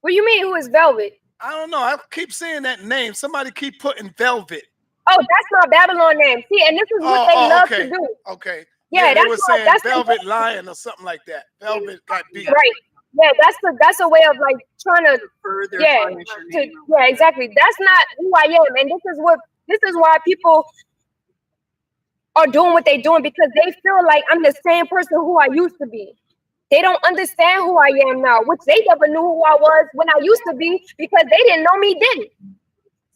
S1: What do you mean? Who is Velvet?
S2: I don't know. I keep seeing that name. Somebody keep putting Velvet.
S1: Oh, that's my Babylon name. See, and this is what they love to do.
S2: Okay.
S1: Yeah,
S2: they were saying Velvet Lion or something like that. Velvet got beat.
S1: Right. Yeah, that's a way of like trying to further. Yeah, exactly. That's not who I am, and this is why people are doing what they're doing because they feel like I'm the same person who I used to be. They don't understand who I am now, which they never knew who I was when I used to be because they didn't know me then.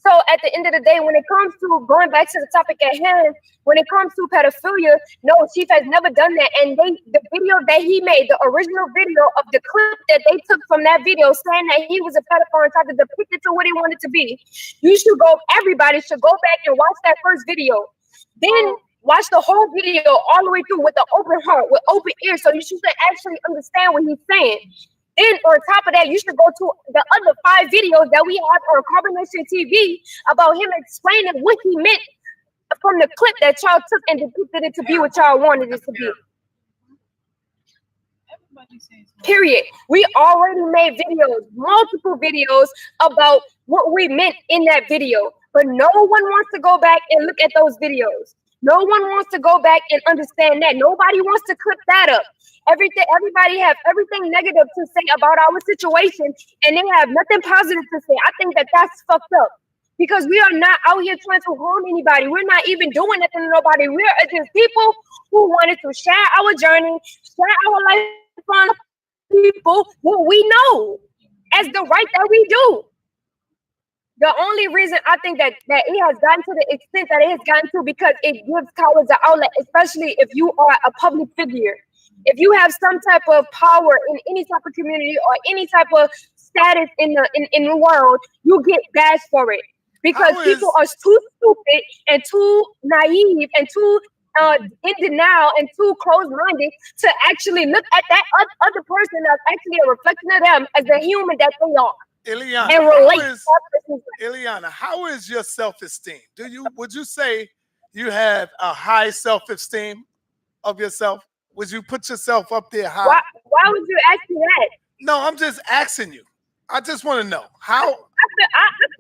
S1: So at the end of the day, when it comes to going back to the topic at hand, when it comes to pedophilia, no, Chief has never done that. And the video that he made, the original video of the clip that they took from that video saying that he was a pedophile and tried to depict it to what he wanted to be, everybody should go back and watch that first video. Then watch the whole video all the way through with an open heart, with open ears, so you should actually understand what he's saying. Then on top of that, you should go to the other 5 videos that we have on Carbonation TV about him explaining what he meant from the clip that y'all took and depicted it to be what y'all wanted it to be. Period. We already made videos, multiple videos about what we meant in that video, but no one wants to go back and look at those videos. No one wants to go back and understand that. Nobody wants to clip that up. Everybody have everything negative to say about our situation, and they have nothing positive to say. I think that that's fucked up because we are not out here trying to harm anybody. We're not even doing nothing to nobody. We're just people who wanted to share our journey, share our life on people what we know as the right that we do. The only reason I think that it has gotten to the extent that it has gotten to because it gives cowards an outlet, especially if you are a public figure. If you have some type of power in any type of community or any type of status in the world, you get bashed for it because people are too stupid and too naive and too in denial and too closed-minded to actually look at that other person that's actually a reflection of them as the human that they are.
S2: Ileana, how is your self-esteem? Would you say you have a high self-esteem of yourself? Would you put yourself up there high?
S1: Why would you ask me that?
S2: No, I'm just asking you. I just want to know how.
S1: I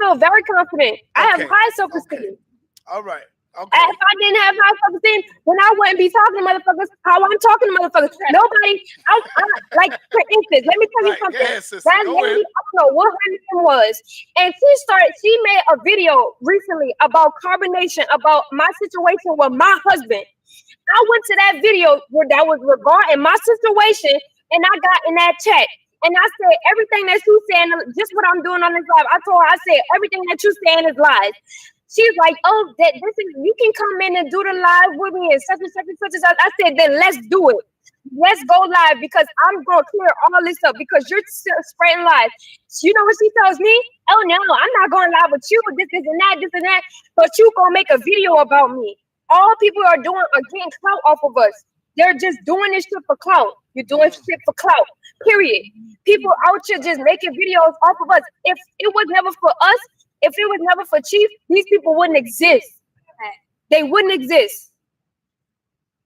S1: feel very confident. Okay. I have high self-esteem.
S2: Okay. All right. Okay.
S1: If I didn't have high self-esteem, then I wouldn't be talking to motherfuckers how I'm talking to motherfuckers. Nobody, like, for instance, let me tell you something. That lady, I don't know what her name was. And she made a video recently about carbonation, about my situation with my husband. I went to that video where that was regarding my situation, and I got in that chat. And I said, everything that you saying, just what I'm doing on this live, I told her, I said, everything that you saying is lies. She's like, oh, this is, you can come in and do the live with me and such and such and such and such. I said, then let's do it. Let's go live because I'm going to clear all this up because you're spreading lies. You know what she tells me? Oh, no, I'm not going live with you. This and that. But you going to make a video about me. All people are doing are getting clout off of us. They're just doing this shit for clout. You're doing shit for clout, period. People out here just making videos off of us. If it was never for us, if it was never for Chief, these people wouldn't exist. They wouldn't exist.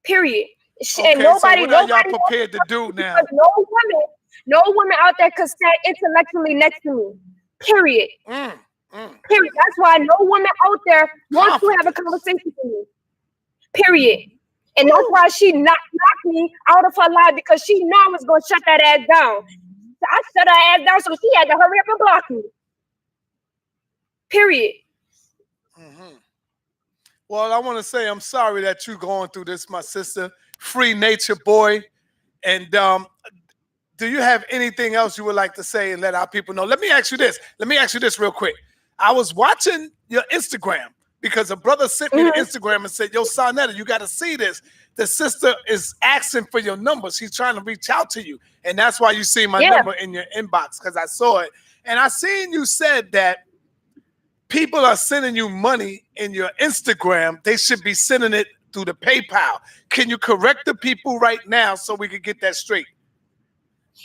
S1: Period.
S2: Okay, and nobody, so what are y'all prepared to do now?
S1: No woman out there could stand intellectually next to me. Period. Period. That's why no woman out there wants to have a conversation with me. Period. And that's why she knocked me out of her life because she knew I was going to shut that ass down. So I shut her ass down, so she had to hurry up and block me. Period.
S2: Well, I want to say I'm sorry that you're going through this, my sister. Free Nature Boy. And do you have anything else you would like to say and let our people know? Let me ask you this real quick. I was watching your Instagram because a brother sent me the Instagram and said, yo, Sarnetta, you got to see this. The sister is asking for your number. She's trying to reach out to you. And that's why you see my number in your inbox because I saw it. And I seen you said that people are sending you money in your Instagram. They should be sending it through the PayPal. Can you correct the people right now so we can get that straight?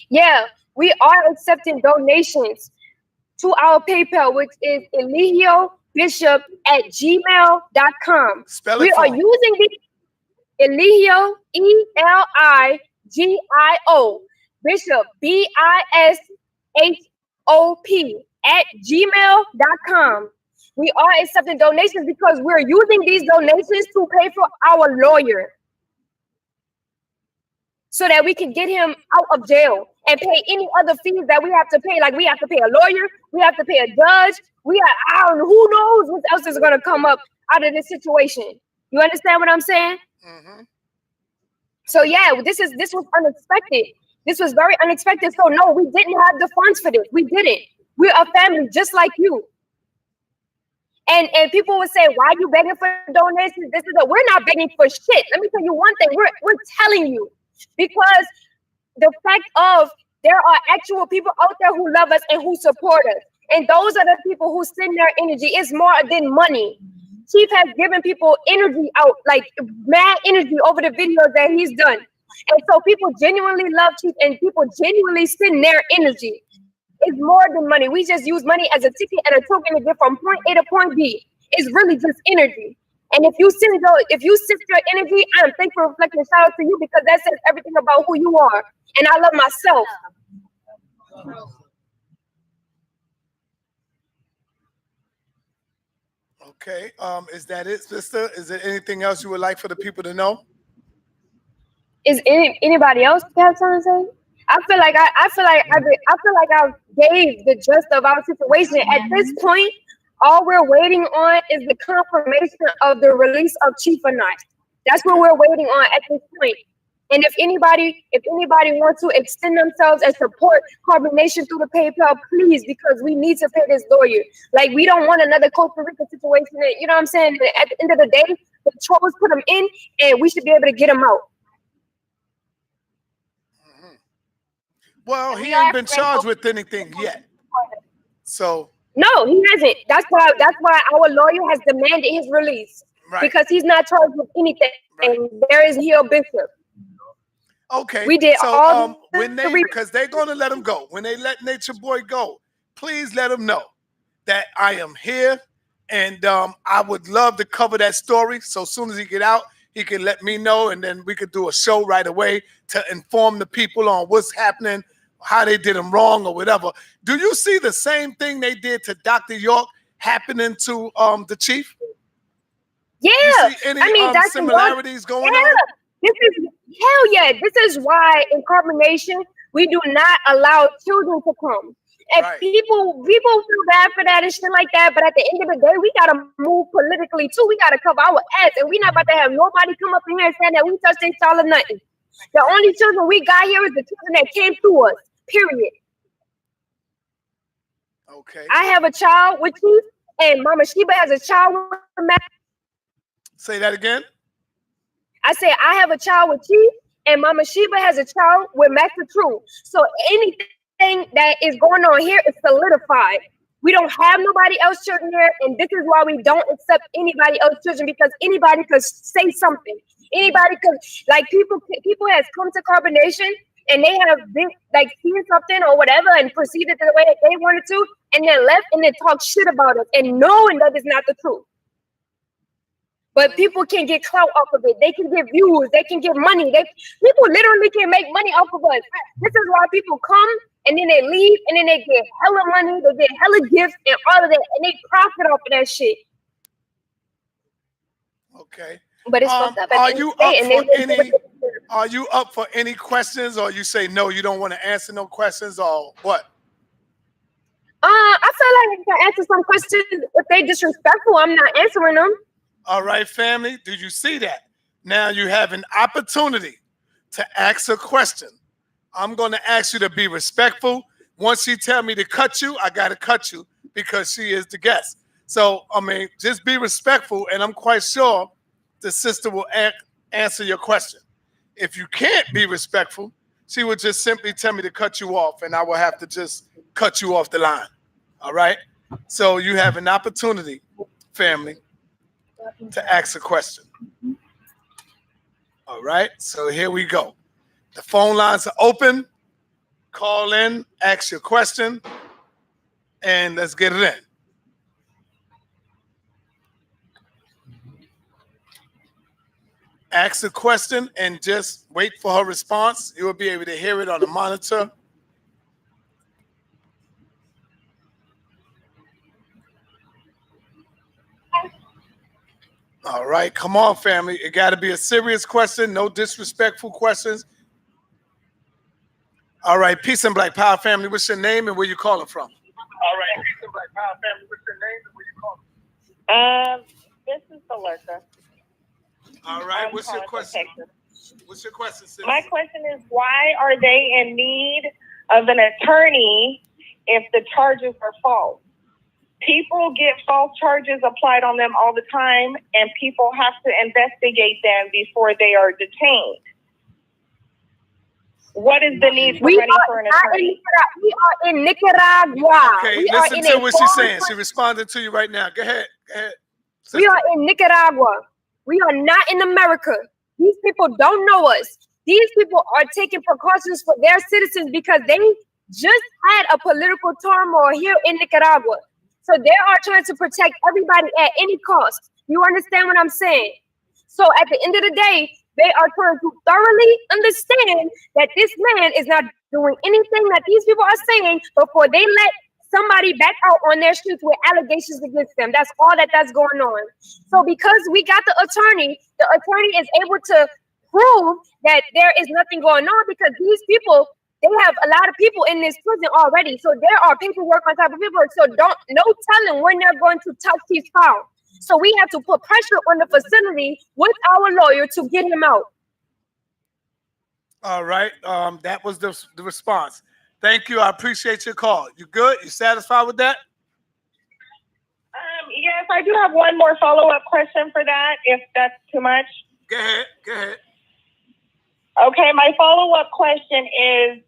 S1: Yeah, we are accepting donations to our PayPal, which is eligiobishop@gmail.com.
S2: Spell it
S1: we
S2: for
S1: are
S2: me.
S1: using the Eligio, Eligio, Bishop, BISHOP @gmail.com. We are accepting donations because we're using these donations to pay for our lawyer so that we can get him out of jail and pay any other fees that we have to pay. Like we have to pay a lawyer, we have to pay a judge, who knows what else is going to come up out of this situation. You understand what I'm saying?
S2: Mm-hmm.
S1: So yeah, this was unexpected. This was very unexpected. So no, we didn't have the funds for this. We didn't. We're a family just like you. And people would say, why are you begging for donations? We're not begging for shit. Let me tell you one thing. We're telling you because the fact of there are actual people out there who love us and who support us. And those are the people who send their energy. It's more than money. Chief has given people energy out, like mad energy over the videos that he's done. And so people genuinely love Chief and people genuinely send their energy. It's more than money. We just use money as a ticket and a token to get from point A to point B. It's really just energy. And if you send your energy, I'm thankful, reflecting, shout out to you because that says everything about who you are. And I love myself.
S2: Okay. Is that it, sister? Is there anything else you would like for the people to know?
S1: Is anybody else have something to say? I feel like I gave the gist of our situation. At this point, all we're waiting on is the confirmation of the release of Chief or not. That's what we're waiting on at this point. And if anybody wants to extend themselves and support Carbon Nation through the PayPal, please, because we need to pay this lawyer. Like we don't want another Costa Rica situation. You know what I'm saying? At the end of the day, the trolls put them in, and we should be able to get them out.
S2: Mm-hmm. Well,
S3: And
S2: he
S3: we
S2: ain't
S3: are
S2: been charged
S3: grateful.
S2: with anything yet. So,
S1: No, he hasn't. That's why our lawyer has demanded his release
S2: right,
S1: because he's not charged with anything.
S2: right.
S1: There is Eligio Bishop. We
S2: Okay.
S1: did
S2: So,
S1: all the
S2: when because they're gonna let him go. When they let Nature Boy go, please let him know that I am here, and I would love to cover that story. So as soon as he get out, he can let me know, and then we could do a show right away to inform the people on what's happening, how they did him wrong, or whatever. Do you see the same thing they did to Dr. York happening to the chief?
S1: yeah.
S2: You see any
S1: I mean, Dr. York.
S2: similarities going on?
S1: Yeah. This is hell yeah. This is why in carbonation we do not allow children to come. And
S2: Right.
S1: people feel bad for that and shit like that, but at the end of the day, we gotta move politically too. We gotta cover our ass, and we not about to have nobody come up in here and say that we touched their child or nothing. The only children we got here is the children that came to us. Period.
S2: Okay.
S1: I have a child with Chief, and Mama Sheba has a child with Matt.
S2: Say that again.
S1: I said I have a child with Chief, and Mama Sheba has a child with Master True. So anything that is going on here is solidified. We don't have nobody else children here, and this is why we don't accept anybody else children because anybody could say something. Anybody could people has come to carbonation and they have been like seen something or whatever and proceeded the way that they wanted to, and then left and then talk shit about us and knowing that is not the truth. But people can get clout off of it. They can get views. They can get money. People literally can make money off of us. This is why people come and then they leave and then they get hella money. They get hella gifts and all of that, and they profit off of that shit.
S2: Okay.
S1: But it's fucked up at
S2: Are
S1: the end
S2: you
S1: of the day.
S2: up
S1: And
S2: for
S1: they
S2: any? Are you up for any questions, or you say no? You don't want to answer no questions, or what?
S1: I feel like I can answer some questions. If they disrespectful, I'm not answering them.
S2: All right, family. Do you see that? Now you have an opportunity to ask a question. I'm going to ask you to be respectful. Once she tell me to cut you, I got to cut you because she is the guest. So, I mean, just be respectful, and I'm quite sure the sister will answer your question. If you can't be respectful, she would just simply tell me to cut you off, and I will have to just cut you off the line. All right? So you have an opportunity, family, to ask a question. All right? So here we go. The phone lines are open. Call in, ask your question, and let's get it in. Ask a question and just wait for her response. You will be able to hear it on the monitor. All right, come on, family. It got to be a serious question, no disrespectful questions. All right, peace and black power, family. What's your name and where you calling from? All right, peace and black power, family. What's your name and where you calling from?
S5: This is Alerta.
S2: All right.
S5: I'm
S2: What's your
S5: calling from
S2: question?
S5: Texas.
S2: What's your question, sis?
S5: My question is, why are they in need of an attorney if the charges are false? People get false charges applied on them all the time, and people have to investigate them before they are detained. What is the need for running for an attorney?
S1: We are in Nicaragua.
S2: Okay,
S1: We are
S2: listen
S1: in
S2: to
S1: a
S2: what she's
S1: foreign
S2: saying. She responded to you right now. Go ahead. Go ahead.
S1: We are in Nicaragua. We are not in America. These people don't know us. These people are taking precautions for their citizens because they just had a political turmoil here in Nicaragua. So they are trying to protect everybody at any cost. You understand what I'm saying? So at the end of the day, they are trying to thoroughly understand that this man is not doing anything that these people are saying before they let somebody back out on their streets with allegations against them. That's all that's going on. So because we got the attorney is able to prove that there is nothing going on because these people, they have a lot of people in this prison already. So there are paperwork on top of paperwork. So no telling when they're going to touch his file. So we have to put pressure on the facility with our lawyer to get him out.
S2: All right. That was the response. Thank you. I appreciate your call. You good? You satisfied with that?
S5: Yes, I do have one more follow-up question for that, if that's too much.
S2: Go ahead. Go ahead.
S5: Okay, my follow-up question is,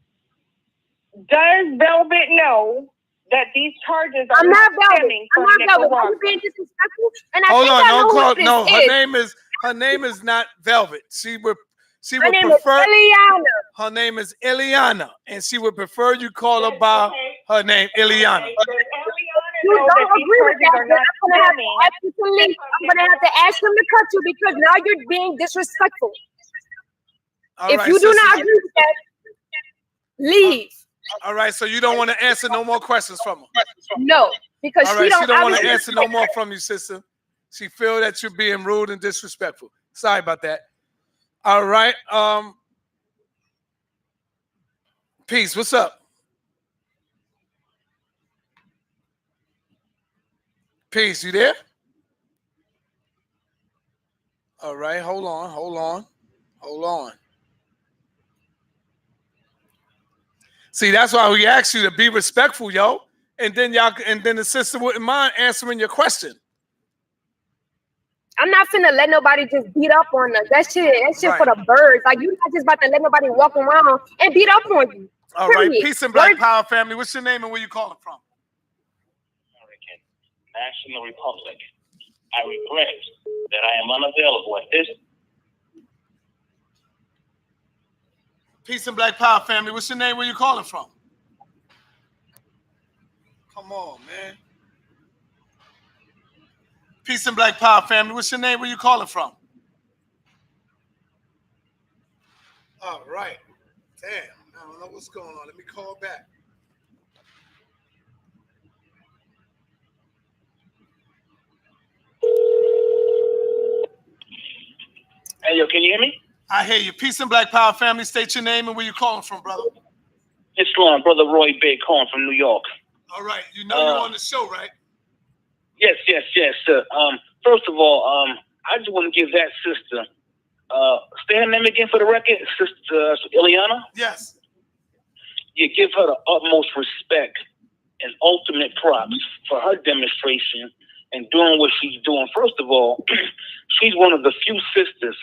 S5: does Velvet know that these charges are not stemming from Nicaragua?
S1: Are you being disrespectful? And
S2: Hold on, don't call. No, her
S1: is.
S2: name is not Velvet. She would
S1: Her name
S2: prefer.
S1: is Eliana.
S2: Her name is Eliana, and she would prefer you call her by her name, Eliana.
S5: Okay. Does Eliana
S1: You
S5: know
S1: don't
S5: that these
S1: agree with
S5: charges
S1: that,
S5: are
S1: but
S5: not
S1: I'm gonna have to
S5: stemming?
S1: ask you to leave. I'm gonna have to ask him to cut you because now you're being disrespectful.
S2: All
S1: if
S2: right,
S1: you do
S2: sister,
S1: not agree with that, leave.
S2: All right, so you don't want to answer no more questions from her.
S1: No, because
S2: All right,
S1: she
S2: she don't want to
S1: obviously-
S2: answer no more from you, sister. She feel that you're being rude and disrespectful. Sorry about that. All right. Peace. What's up? Peace. You there? All right. Hold on. See, that's why we asked you to be respectful, yo. And then the sister wouldn't mind answering your question.
S1: I'm not finna let nobody just beat up on us. That shit
S2: Right.
S1: for the birds. Like, you're not just about to let nobody walk around and beat up on you.
S2: All right.
S1: Period.
S2: Peace and Black Power family. What's your name and where you calling from?
S6: American National Republic. I regret that I am unavailable at this.
S2: Peace and Black Power family. What's your name? Where you calling from? Come on, man. Peace and Black Power family. What's your name? Where you calling from? All right. Damn. I don't know what's going on. Let me call back.
S6: Hey, yo, can you hear me?
S2: I hear you. Peace and Black Power family. State your name and where you calling from, brother.
S6: It's Lauren, brother Roy Big, calling from New York.
S2: All right. You know you're on the show, right?
S6: Yes, sir. First of all, I just want to give that sister, say her name again for the record, Sister Ileana.
S2: Yes.
S6: You give her the utmost respect and ultimate props for her demonstration and doing what she's doing. First of all, she's one of the few sisters.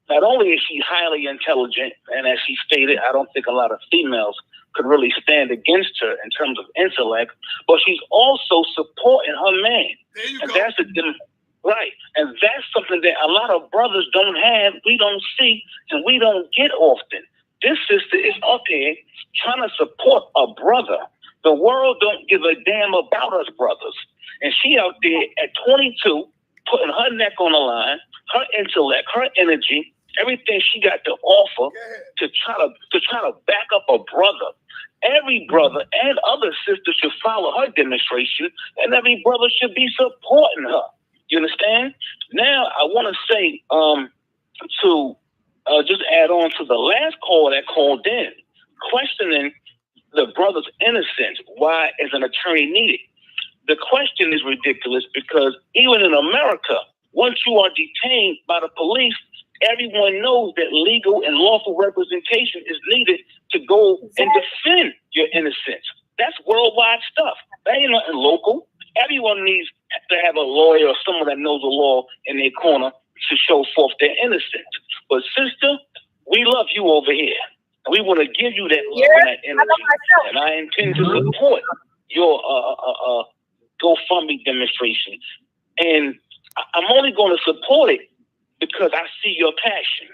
S6: Not only is she highly intelligent, and as she stated, I don't think a lot of females could really stand against her in terms of intellect, but she's also supporting her man.
S2: There you
S6: and
S2: go.
S6: Right. And that's something that a lot of brothers don't have, we don't see, and we don't get often. This sister is up here trying to support a brother. The world don't give a damn about us brothers. And she out there at 22, putting her neck on the line, her intellect, her energy, everything she got to offer to try to back up a brother. Every brother and other sister should follow her demonstration, and every brother should be supporting her. You understand? Now, I want to say to just add on to the last call that called in, questioning the brother's innocence. Why is an attorney needed? The question is ridiculous because even in America, Once you are detained by the police, everyone knows that legal and lawful representation is needed to go and defend your innocence. That's worldwide stuff. That ain't nothing local. Everyone needs to have a lawyer or someone that knows the law in their corner to show forth their innocence. But sister, we love you over here. And we want to give you that love and that energy. And I intend to support your GoFundMe demonstration. And I'm only going to support it because I see your passion.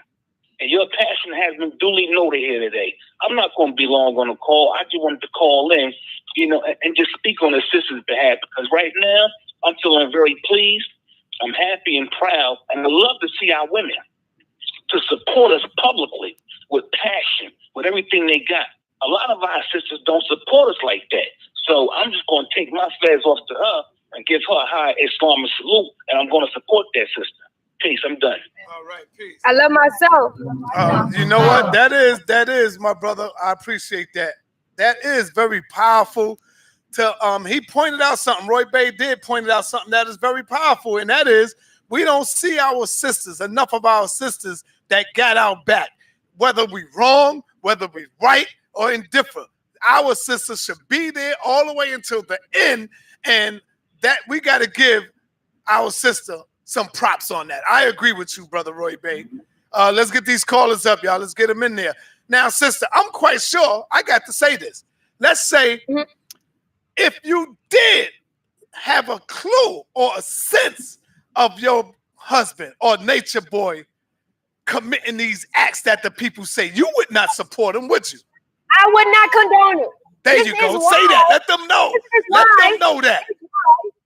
S6: And your passion has been duly noted here today. I'm not going to be long on the call. I just wanted to call in, and just speak on the sister's behalf, because right now I'm feeling very pleased. I'm happy and proud, and I love to see our women to support us publicly with passion, with everything they got. A lot of our sisters don't support us like that. So I'm just going to take my flags off to her and give her a high Islamic salute, and I'm going to support that sister. Peace. I'm done.
S2: All right, peace.
S1: I love myself.
S2: You know what? That is, my brother. I appreciate that. That is very powerful. He pointed out something. Roy Bay did point out something that is very powerful, and that is we don't see our sisters, enough of our sisters that got our back, whether we wrong, whether we right or indifferent. Our sisters should be there all the way until the end, and that we got to give our sister some props on that. I agree with you, brother Roy Bay. Let's get these callers up, y'all. Let's get them in there. Now, sister, I'm quite sure I got to say this. Let's say if you did have a clue or a sense of your husband or nature boy committing these acts that the people say, you would not support him, would you?
S1: I would not condone it.
S2: There you go. Say that. Let them know. Let them know that.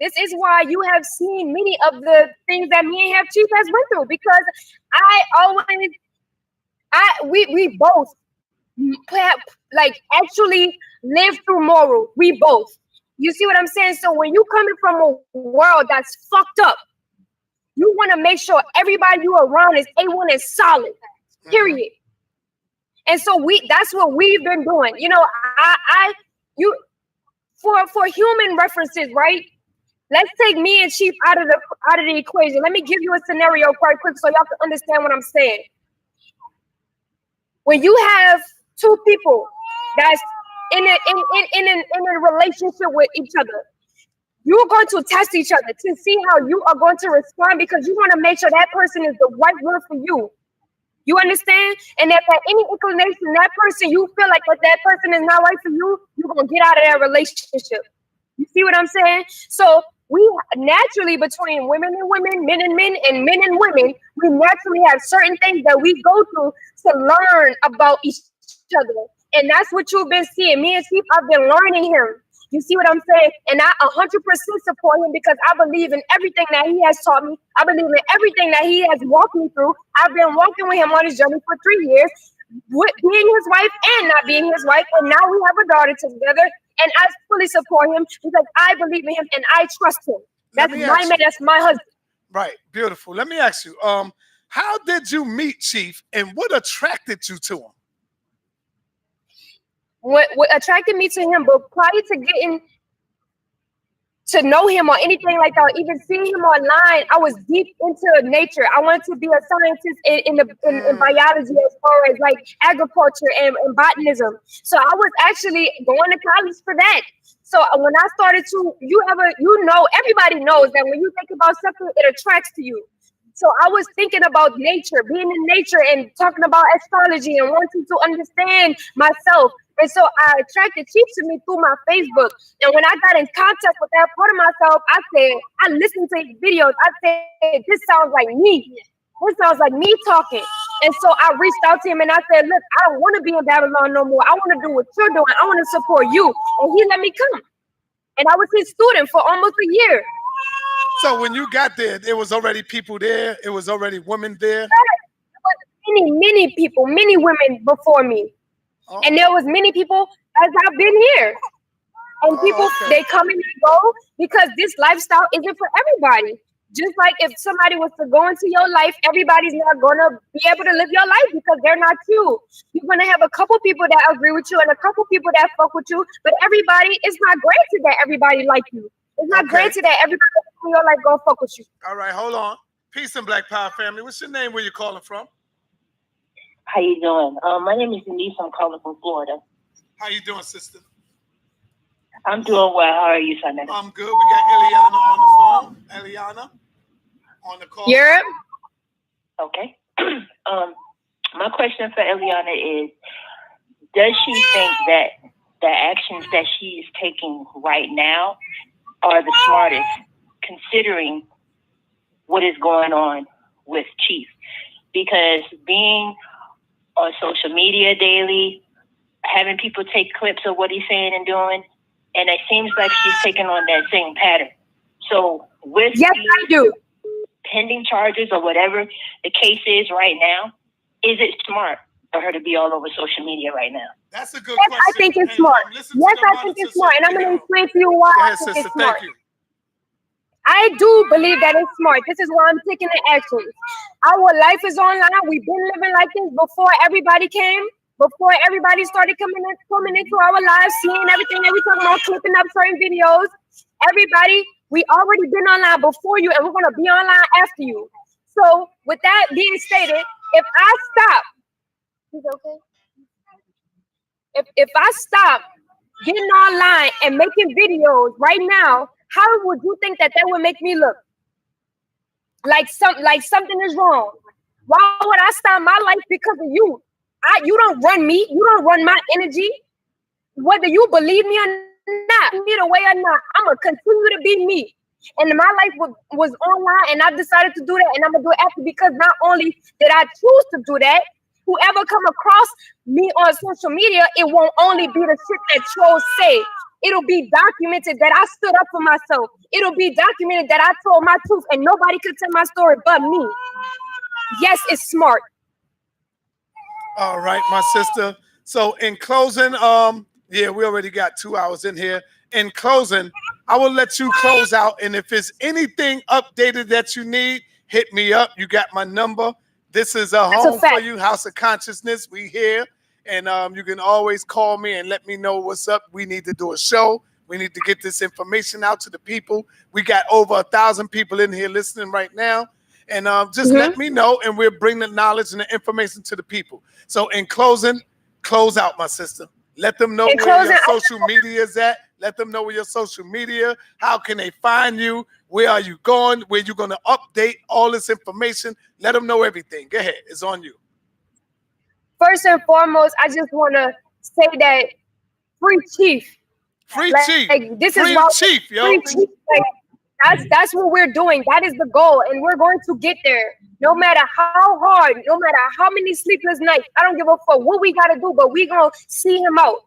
S1: This is why you have seen many of the things that me and Half Chief has went through, because we both actually live through moral. We both. You see what I'm saying? So when you coming from a world that's fucked up, you want to make sure everybody you around is A1 and solid. Period. And so that's what we've been doing. For human references, right? Let's take me and Chief out of the equation. Let me give you a scenario quite quick so y'all can understand what I'm saying. When you have two people that's in a relationship with each other, you're going to test each other to see how you are going to respond, because you want to make sure that person is the right one for you. You understand? And if at any inclination that person, you feel like that person is not right for you, you're going to get out of that relationship. You see what I'm saying? So we naturally, between women and women, men and men, and men and women, we naturally have certain things that we go through to learn about each other. And that's what you've been seeing. Me and Chief, I've been learning him. You see what I'm saying? And I 100% support him, because I believe in everything that he has taught me. I believe in everything that he has walked me through. I've been walking with him on his journey for 3 years, with being his wife and not being his wife. And now we have a daughter together. And I fully support him because I believe in him and I trust him. That's my man. That's my husband.
S2: Right. Beautiful. Let me ask you, how did you meet Chief and what attracted you to him?
S1: What attracted me to him, but prior to getting to know him or anything like that, or even seeing him online, I was deep into nature. I wanted to be a scientist in biology, as far as like agriculture and botanism. So I was actually going to college for that. So when I started to, everybody knows that when you think about something, it attracts to you. So I was thinking about nature, being in nature and talking about astrology and wanting to understand myself. And so I attracted Chief to me through my Facebook. And when I got in contact with that part of myself, I listened to his videos. I said, this sounds like me. This sounds like me talking. And so I reached out to him and I said, look, I don't want to be in Babylon no more. I want to do what you're doing. I want to support you. And he let me come. And I was his student for almost a year.
S2: So when you got there, there was already people there? It was already women there?
S1: There was many people, many women before me. Oh. And there was many people as I've been here. And people, they come and they go because this lifestyle isn't for everybody. Just like if somebody was to go into your life, everybody's not going to be able to live your life because they're not you. You're going to have a couple people that agree with you and a couple people that fuck with you. But everybody, it's not granted that everybody like you. It's not granted that everybody in your life going to fuck with you.
S2: All right, hold on. Peace and Black Power family. What's your name? Where you calling from?
S7: How you doing? My name is Denise. I'm calling from Florida.
S2: How you doing, sister?
S7: I'm doing well. How are you, Sunday?
S2: I'm good. We got Eliana on the phone. Eliana on the call.
S1: Yeah.
S7: Okay. My question for Eliana is, does she think that the actions that she is taking right now are the smartest, considering what is going on with Chief? Because being on social media daily, having people take clips of what he's saying and doing, and it seems like she's taking on that same pattern. So with
S1: yes, I do.
S7: Pending charges or whatever the case is right now, is it smart for her to be all over social media right now?
S2: That's a good
S1: yes,
S2: question.
S1: I think it's smart. Yes, I think it's smart. And I'm going to explain to you why I think it's smart.
S2: Thank you.
S1: I do believe that it's smart. This is why I'm taking the action. Our life is online. We've been living like this before everybody came, before everybody started coming into our lives, seeing everything that we talking about, clipping up certain videos. Everybody, we already been online before you, and we're gonna be online after you. So, with that being stated, if I stop, is it okay? If I stop getting online and making videos right now, how would you think that would make me look? Like something is wrong. Why would I stop my life because of you? You don't run me. You don't run my energy. Whether you believe me or not, me the way or not, I'm gonna continue to be me. And my life was online, and I decided to do that, and I'm gonna do it after, because not only did I choose to do that, whoever come across me on social media, it won't only be the shit that trolls say. It'll be documented that I stood up for myself. It'll be documented that I told my truth, and nobody could tell my story but me. Yes, it's smart.
S2: All right, my sister. So in closing, yeah, we already got 2 hours in here. In closing, I will let you close out, and if there's anything updated that you need, hit me up. You got my number. This is a home for you, House of Consciousness. We here, and you can always call me and let me know what's up. We need to do a show. We need to get this information out to the people. We got over 1,000 people in here listening right now. And just let me know, and we'll bring the knowledge and the information to the people. So in closing, close out, my sister. Let them know where your social media is at. Let them know where your social media, how can they find you? Where are you going? Where you going to update all this information? Let them know everything. Go ahead. It's on you.
S1: First and foremost, I just want to say that free Chief.
S2: Free Chief.
S1: Like, this
S2: free
S1: is what,
S2: Chief, yo.
S1: Free Chief. Like, that's what we're doing. That is the goal, and we're going to get there. No matter how hard, no matter how many sleepless nights, I don't give a fuck what we got to do, but we're going to see him out.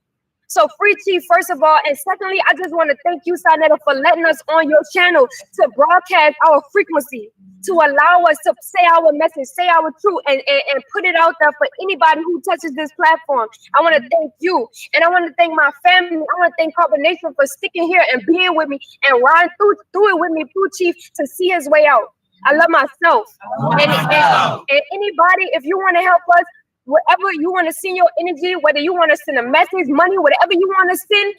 S1: So free Chief, first of all. And secondly, I just want to thank you, Sanetta, for letting us on your channel to broadcast our frequency, to allow us to say our message, say our truth, and put it out there for anybody who touches this platform. I want to thank you. And I want to thank my family. I want to thank Carbon Nation for sticking here and being with me and riding through it with me, through Chief, to see his way out. I love myself. And anybody, if you want to help us, whatever you want to send your energy, whether you want to send a message, money, whatever you want to send,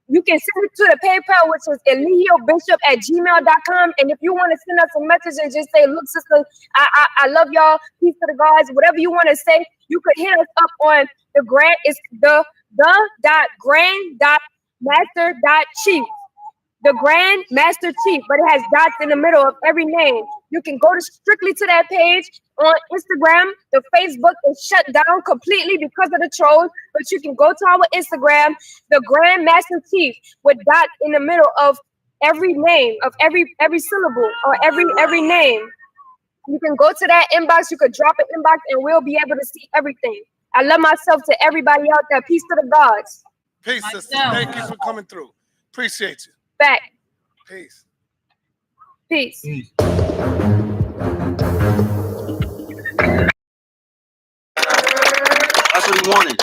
S1: you can send it to the PayPal, which is eligiobishop@gmail.com. And if you want to send us a message and just say, look, sister, I love y'all, peace to the gods, whatever you want to say, you could hit us up on the grant. It's the.grand.master.chief. The Grand Master Chief, but it has dots in the middle of every name. You can go strictly to that page on Instagram. The Facebook is shut down completely because of the trolls, but you can go to our Instagram, the Grand Master Chief, with dots in the middle of every name, of every syllable, or every name. You can go to that inbox. You could drop an inbox, and we'll be able to see everything. I love myself to everybody out there. Peace to the gods.
S2: Peace, sister. Thank you for coming through. Appreciate you.
S1: Back.
S2: Peace.
S1: Peace.
S8: That's what he wanted.